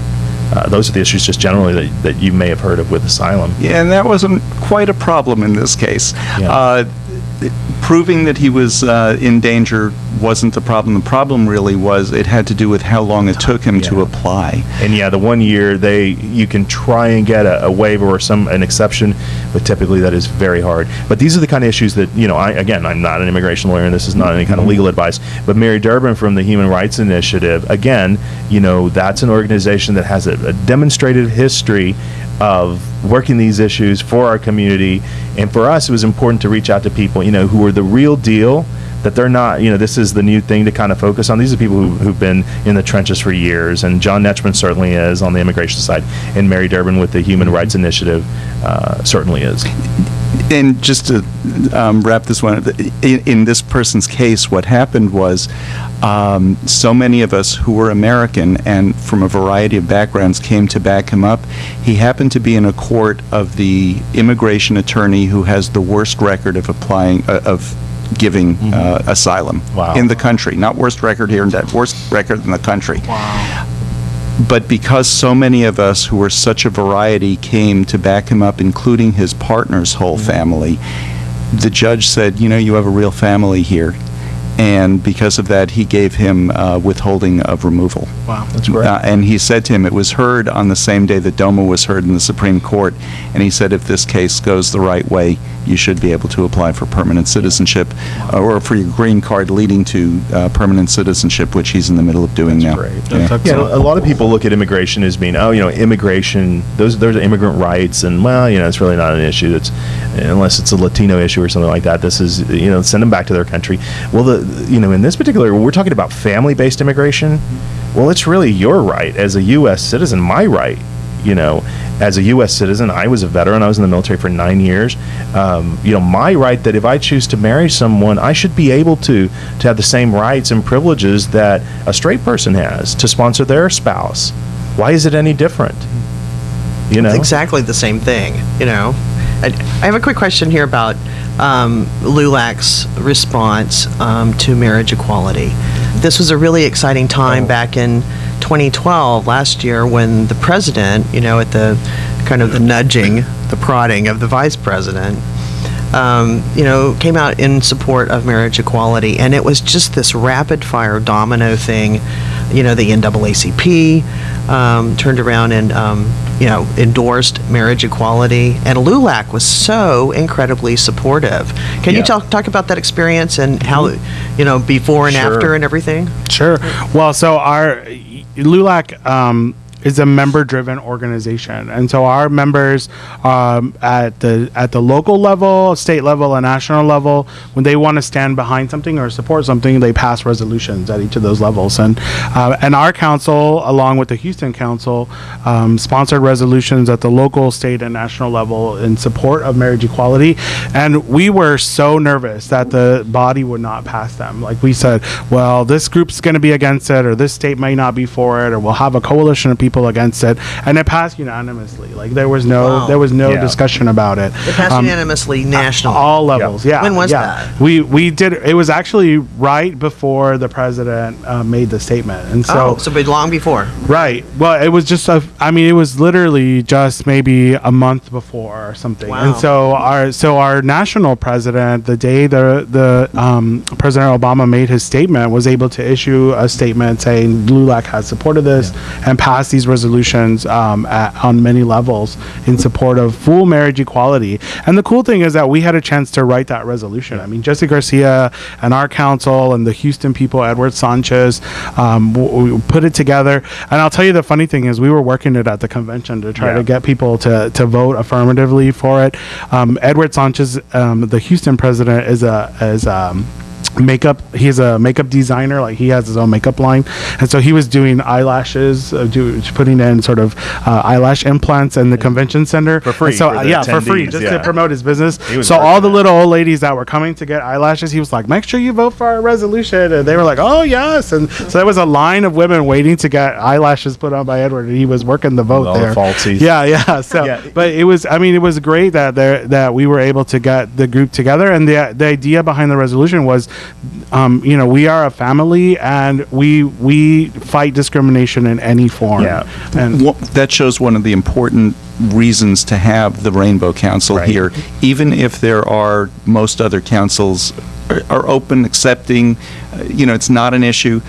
Speaker 7: Those are the issues just generally that you may have heard of with asylum.
Speaker 14: Yeah, and that wasn't quite a problem in this case. Proving that he was in danger wasn't the problem. The problem really was it had to do with how long it took him to apply.
Speaker 7: And the 1 year you can try and get a waiver or an exception, but typically that is very hard. But these are the kind of issues that I'm not an immigration lawyer, and this is not any kind of legal advice. But Mary Durbin from the Human Rights Initiative, again, that's an organization that has a demonstrated history of working these issues for our community. And for us, it was important to reach out to people, who are the real deal, that they're not, this is the new thing to kind of focus on. These are people who've been in the trenches for years, and John Netchman certainly is on the immigration side, and Mary Durbin with the Human Rights Initiative certainly is.
Speaker 14: And just to wrap this one up, in this person's case, what happened was so many of us who were American and from a variety of backgrounds came to back him up. He happened to be in a court of the immigration attorney who has the worst record of giving asylum in the country. Not worst record here, worst record in the country.
Speaker 7: Wow.
Speaker 14: But because so many of us who were such a variety came to back him up, including his partner's whole family, the judge said, you have a real family here. And because of that, he gave him withholding of removal.
Speaker 7: Wow, that's great.
Speaker 14: And he said to him, it was heard on the same day that DOMA was heard in the Supreme Court. And he said, if this case goes the right way, you should be able to apply for permanent citizenship or for your green card leading to permanent citizenship, which he's in the middle of doing now.
Speaker 7: Great. A lot of people look at immigration as being, immigration, those are immigrant rights, and it's really not an issue. Unless it's a Latino issue or something like that. This is, send them back to their country. Well, in this particular, we're talking about family-based immigration. Well, it's really your right as a U.S. citizen, my right. As a U.S. citizen, I was a veteran. I was in the military for 9 years. My right that if I choose to marry someone, I should be able to have the same rights and privileges that a straight person has to sponsor their spouse. Why is it any different?
Speaker 5: It's exactly the same thing. I have a quick question here about LULAC's response to marriage equality. This was a really exciting time back in 2012, last year, when the president, at the kind of the nudging, the prodding of the vice president, came out in support of marriage equality. And it was just this rapid fire domino thing. The NAACP turned around and, endorsed marriage equality. And LULAC was so incredibly supportive. Can you talk about that experience and how, before and after and everything?
Speaker 4: Sure. Well, so our LULAC is a member-driven organization, and so our members at the local level, state level, and national level, when they want to stand behind something or support something, they pass resolutions at each of those levels. And our council, along with the Houston Council, sponsored resolutions at the local, state, and national level in support of marriage equality. And we were so nervous that the body would not pass them. Like we said, well, this group's going to be against it, or this state may not be for it, or we'll have a coalition of people against it, and it passed unanimously. Like there was no discussion about it.
Speaker 5: It passed unanimously national.
Speaker 4: All levels. Yeah.
Speaker 5: When was that?
Speaker 4: We did. It was actually right before the president made the statement, and so
Speaker 5: long before.
Speaker 4: Right. Well, it was just it was literally just maybe a month before or something.
Speaker 5: Wow.
Speaker 4: And so our national president, the day the President Obama made his statement, was able to issue a statement saying LULAC has supported this and passed these resolutions on many levels in support of full marriage equality. And the cool thing is that we had a chance to write that resolution. I mean, Jesse Garcia and our council and the Houston people, Edward Sanchez, we put it together. And I'll tell you, the funny thing is we were working it at the convention to try to get people to vote affirmatively for it. Edward Sanchez, the Houston president, he's a makeup designer. Like he has his own makeup line, and so he was doing eyelashes, putting in sort of eyelash implants in the convention center
Speaker 7: for free.
Speaker 4: And so for free, just to promote his business. So all the little old ladies that were coming to get eyelashes, he was like, make sure you vote for our resolution, and they were like, oh yes. And so there was a line of women waiting to get eyelashes put on by Edward, and he was working the vote there.
Speaker 7: All the falsies.
Speaker 4: Yeah. So but it was great that we were able to get the group together, and the idea behind the resolution was, we are a family, and we fight discrimination in any form.
Speaker 14: Yeah, and that shows one of the important reasons to have the Rainbow Council here, even if there are most other councils are open, accepting. It's not an issue,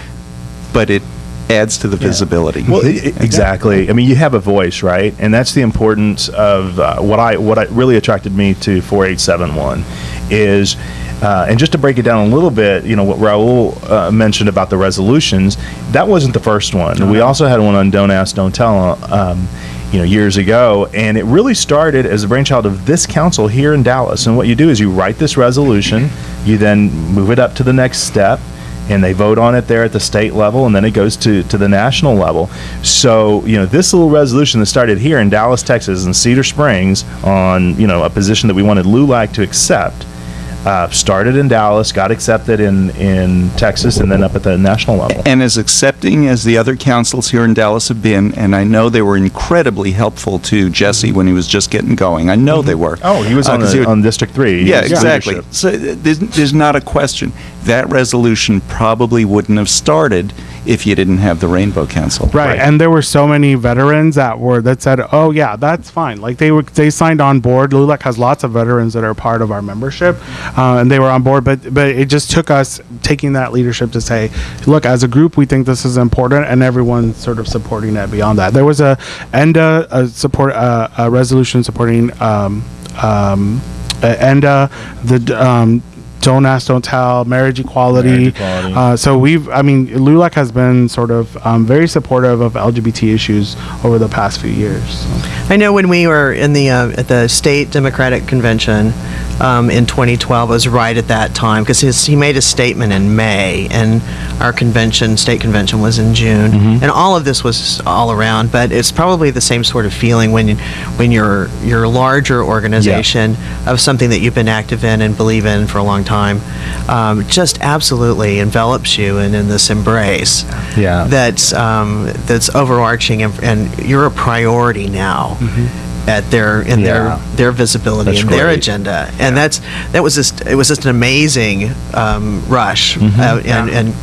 Speaker 14: but it adds to the visibility.
Speaker 7: Well, exactly. I mean, you have a voice, right? And that's the importance of what really attracted me to 4871 is. And just to break it down a little bit, what Raul mentioned about the resolutions, that wasn't the first one. We also had one on Don't Ask, Don't Tell, years ago, and it really started as a brainchild of this council here in Dallas. And what you do is you write this resolution, you then move it up to the next step, and they vote on it there at the state level, and then it goes to the national level. So, this little resolution that started here in Dallas, Texas, and Cedar Springs on, a position that we wanted LULAC to accept, started in Dallas, got accepted in Texas, and then up at the national level.
Speaker 14: And as accepting as the other councils here in Dallas have been, and I know they were incredibly helpful to Jesse when he was just getting going. I know they were.
Speaker 7: Oh, he was on District 3.
Speaker 14: Yeah, exactly. Leadership. So there's not a question. That resolution probably wouldn't have started if you didn't have the Rainbow Council.
Speaker 4: Right. And there were so many veterans that said, oh yeah, that's fine. Like they signed on board. LULAC has lots of veterans that are part of our membership, and they were on board, but it just took us taking that leadership to say, look, as a group, we think this is important, and everyone's sort of supporting it beyond that. There was a resolution supporting ENDA, Don't Ask, Don't Tell, marriage equality. So LULAC has been sort of very supportive of LGBT issues over the past few years. So.
Speaker 5: I know when we were in at the state Democratic convention in 2012, it was right at that time, because he made a statement in May, and our state convention was in June, and all of this was all around. But it's probably the same sort of feeling when you're a larger organization of something that you've been active in and believe in for a long time. Just absolutely envelops you in this embrace that's overarching, and you're a priority now at their visibility and their agenda, and it was just an amazing rush, and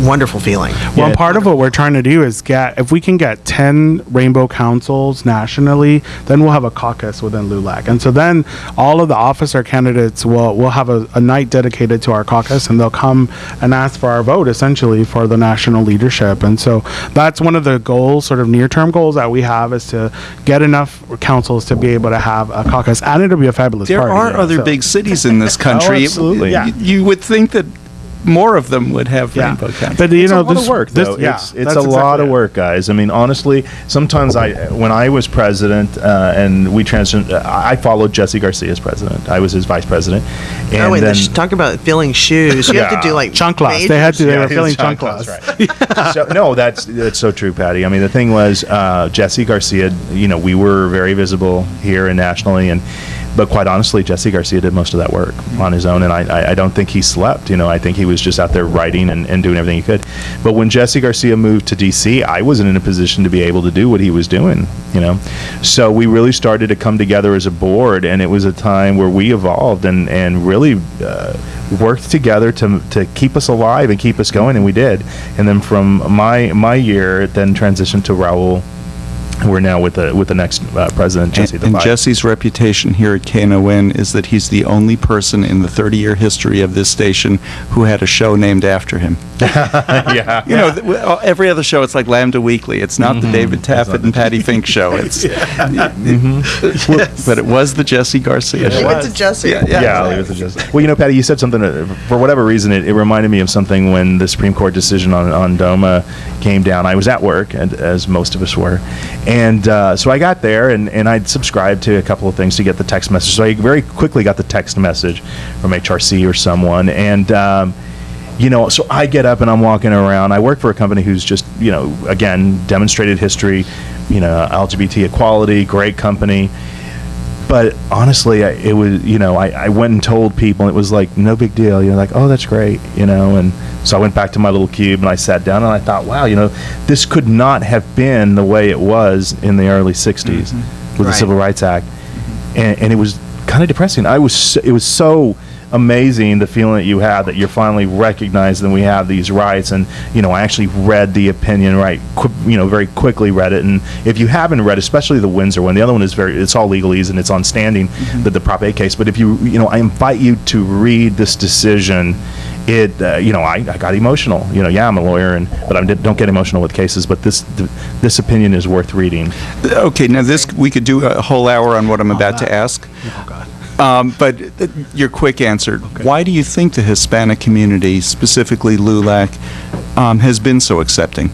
Speaker 5: wonderful feeling.
Speaker 4: Well, and part of what we're trying to do is if we can get 10 rainbow councils nationally, then we'll have a caucus within LULAC. And so then all of the officer candidates will have a night dedicated to our caucus, and they'll come and ask for our vote, essentially, for the national leadership. And so that's one of the goals, sort of near-term goals that we have, is to get enough councils to be able to have a caucus, and it'll be a fabulous
Speaker 14: There
Speaker 4: party.
Speaker 14: are other big cities in this country.
Speaker 7: absolutely.
Speaker 14: You would think that more of them would have rainbow councils.
Speaker 4: But
Speaker 7: It's a lot of work, though. It's a lot of work, guys. I mean, honestly, sometimes when I was president and we transitioned, I followed Jesse Garcia as president. I was his vice president. And
Speaker 5: wait,
Speaker 7: then,
Speaker 5: talk about filling shoes. You have to do like
Speaker 4: chanclas. They were filling chanclas.
Speaker 7: Right. So, no, that's so true, Patty. I mean, the thing was, Jesse Garcia, we were very visible here and nationally, but quite honestly, Jesse Garcia did most of that work on his own, and I don't think he slept. I think he was just out there writing and doing everything he could. But when Jesse Garcia moved to D.C., I wasn't in a position to be able to do what he was doing, So we really started to come together as a board, and it was a time where we evolved and really worked together to keep us alive and keep us going, and we did. And then from my year, it then transitioned to Raul. We're now with the next president, Jesse.
Speaker 14: And Jesse's reputation here at KNON is that he's the only person in the 30-year history of this station who had a show named after him.
Speaker 7: Yeah.
Speaker 14: Every other show, it's like Lambda Weekly. It's not the David Taffet and Patti Fink show. It's but it was the Jesse Garcia show.
Speaker 5: Leave it to Jesse.
Speaker 7: Yeah, leave it to Jesse. Well, Patty, you said something, for whatever reason, it reminded me of something when the Supreme Court decision on DOMA came down. I was at work, as most of us were. And so I got there, and I'd subscribed to a couple of things to get the text message. So I very quickly got the text message from HRC or someone. And, so I get up and I'm walking around. I work for a company who's just, again, demonstrated history, LGBT equality, great company. But honestly, it was, I went and told people, and it was like, no big deal. Like, oh, that's great, and so I went back to my little cube and I sat down and I thought, wow, this could not have been the way it was in the early 60s with the Civil Rights Act. And it was kind of depressing. It was so amazing, the feeling that you have that you're finally recognized and we have these rights. And I actually read the opinion very quickly read it. And if you haven't read, especially the Windsor one, the other one is it's all legalese and it's on standing, the Prop 8 case. But if I invite you to read this decision. I got emotional. I'm a lawyer, but I don't get emotional with cases. But this opinion is worth reading.
Speaker 14: Okay, now we could do a whole hour on what I'm about to ask.
Speaker 4: Oh God.
Speaker 14: But your quick answer: okay. Why do you think the Hispanic community, specifically LULAC, has been so accepting?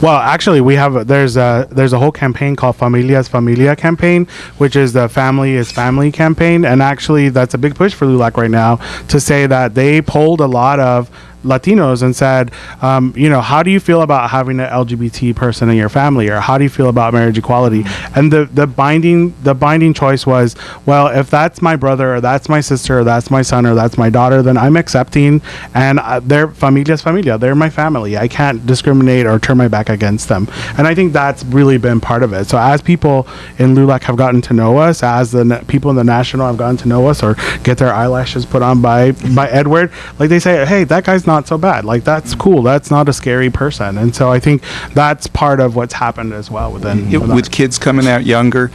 Speaker 4: Well, actually, there's a whole campaign called Familia es Familia campaign, which is the Family is Family campaign, and actually that's a big push for LULAC right now to say that they polled a lot of Latinos and said, how do you feel about having an LGBT person in your family, or how do you feel about marriage equality? And the binding choice was, well, if that's my brother, or that's my sister, or that's my son, or that's my daughter, then I'm accepting, and they're familia es familia. They're my family. I can't discriminate or turn my back against them. And I think that's really been part of it. So as people in LULAC have gotten to know us, as the people in the national have gotten to know us, or get their eyelashes put on by Edward, like they say, hey, that guy's not so bad. Like, that's cool. That's not a scary person. And so I think that's part of what's happened as well with
Speaker 14: kids coming out younger.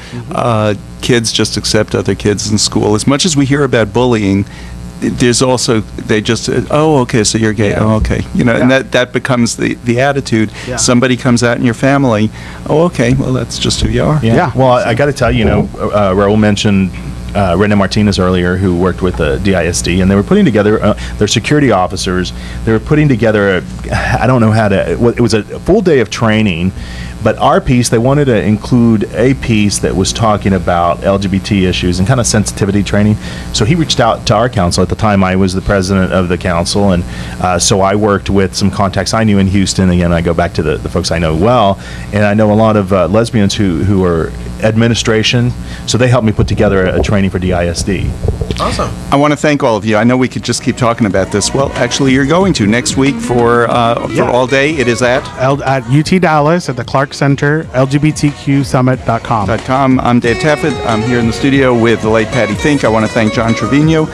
Speaker 14: Kids just accept other kids in school. As much as we hear about bullying, there's also, they just, oh, okay, so you're gay. Yeah. Oh, okay. And that becomes the attitude. Yeah. Somebody comes out in your family. Oh, okay, well, that's just who you are.
Speaker 7: Yeah. Well, I got to tell you, Raul mentioned Rene Martinez earlier, who worked with the DISD, and they were putting together their security officers. They were putting together it was a full day of training, but our piece, they wanted to include a piece that was talking about LGBT issues and kind of sensitivity training. So he reached out to our council. At the time, I was the president of the council, and so I worked with some contacts I knew in Houston. Again, I go back to the folks I know well, and I know a lot of lesbians who are administration, so they helped me put together a training for DISD.
Speaker 5: Awesome.
Speaker 14: I want to thank all of you. I know we could just keep talking about this. Well, actually, you're going to next week for all day. It is at
Speaker 4: UT Dallas at the Clark Center, LGBTQSummit.com.
Speaker 14: I'm Dave Taffet. I'm here in the studio with the late Patti Fink. I want to thank John Trevino,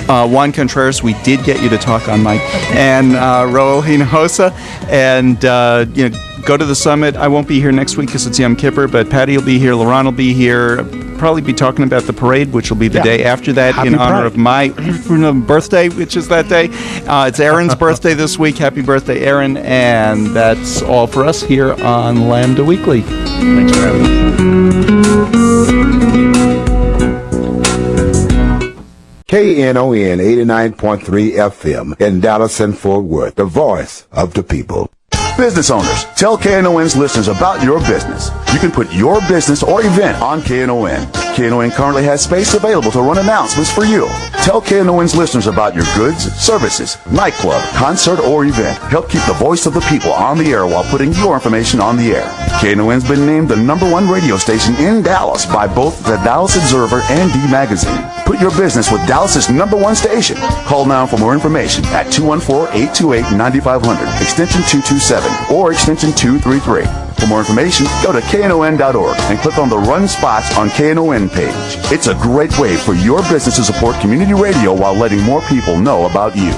Speaker 14: Juan Contreras. We did get you to talk on mic, and Raul Hinojosa. And go to the summit. I won't be here next week because it's Yom Kippur, but Pattie will be here. Lerone will be here. Probably be talking about the parade, which will be the day after that.
Speaker 4: Happy
Speaker 14: in honor
Speaker 4: Pride.
Speaker 14: of my birthday, which is that day. It's Aaron's birthday this week. Happy birthday, Aaron. And that's all for us here on Lambda Weekly. Thanks for having us.
Speaker 1: KNON 89.3 FM in Dallas and Fort Worth, the voice of the people.
Speaker 2: Business owners, tell KNON's listeners about your business. You can put your business or event on KNON. KNON currently has space available to run announcements for you. Tell KNON's listeners about your goods, services, nightclub, concert, or event. Help keep the voice of the people on the air while putting your information on the air. KNON's been named the #1 radio station in Dallas by both the Dallas Observer and D Magazine. Put your business with Dallas's #1 station. Call now for more information at 214-828-9500, extension 227, or extension 233. For more information, go to KNON.org and click on the Run Spots on KNON page. It's a great way for your business to support community radio while letting more people know about you.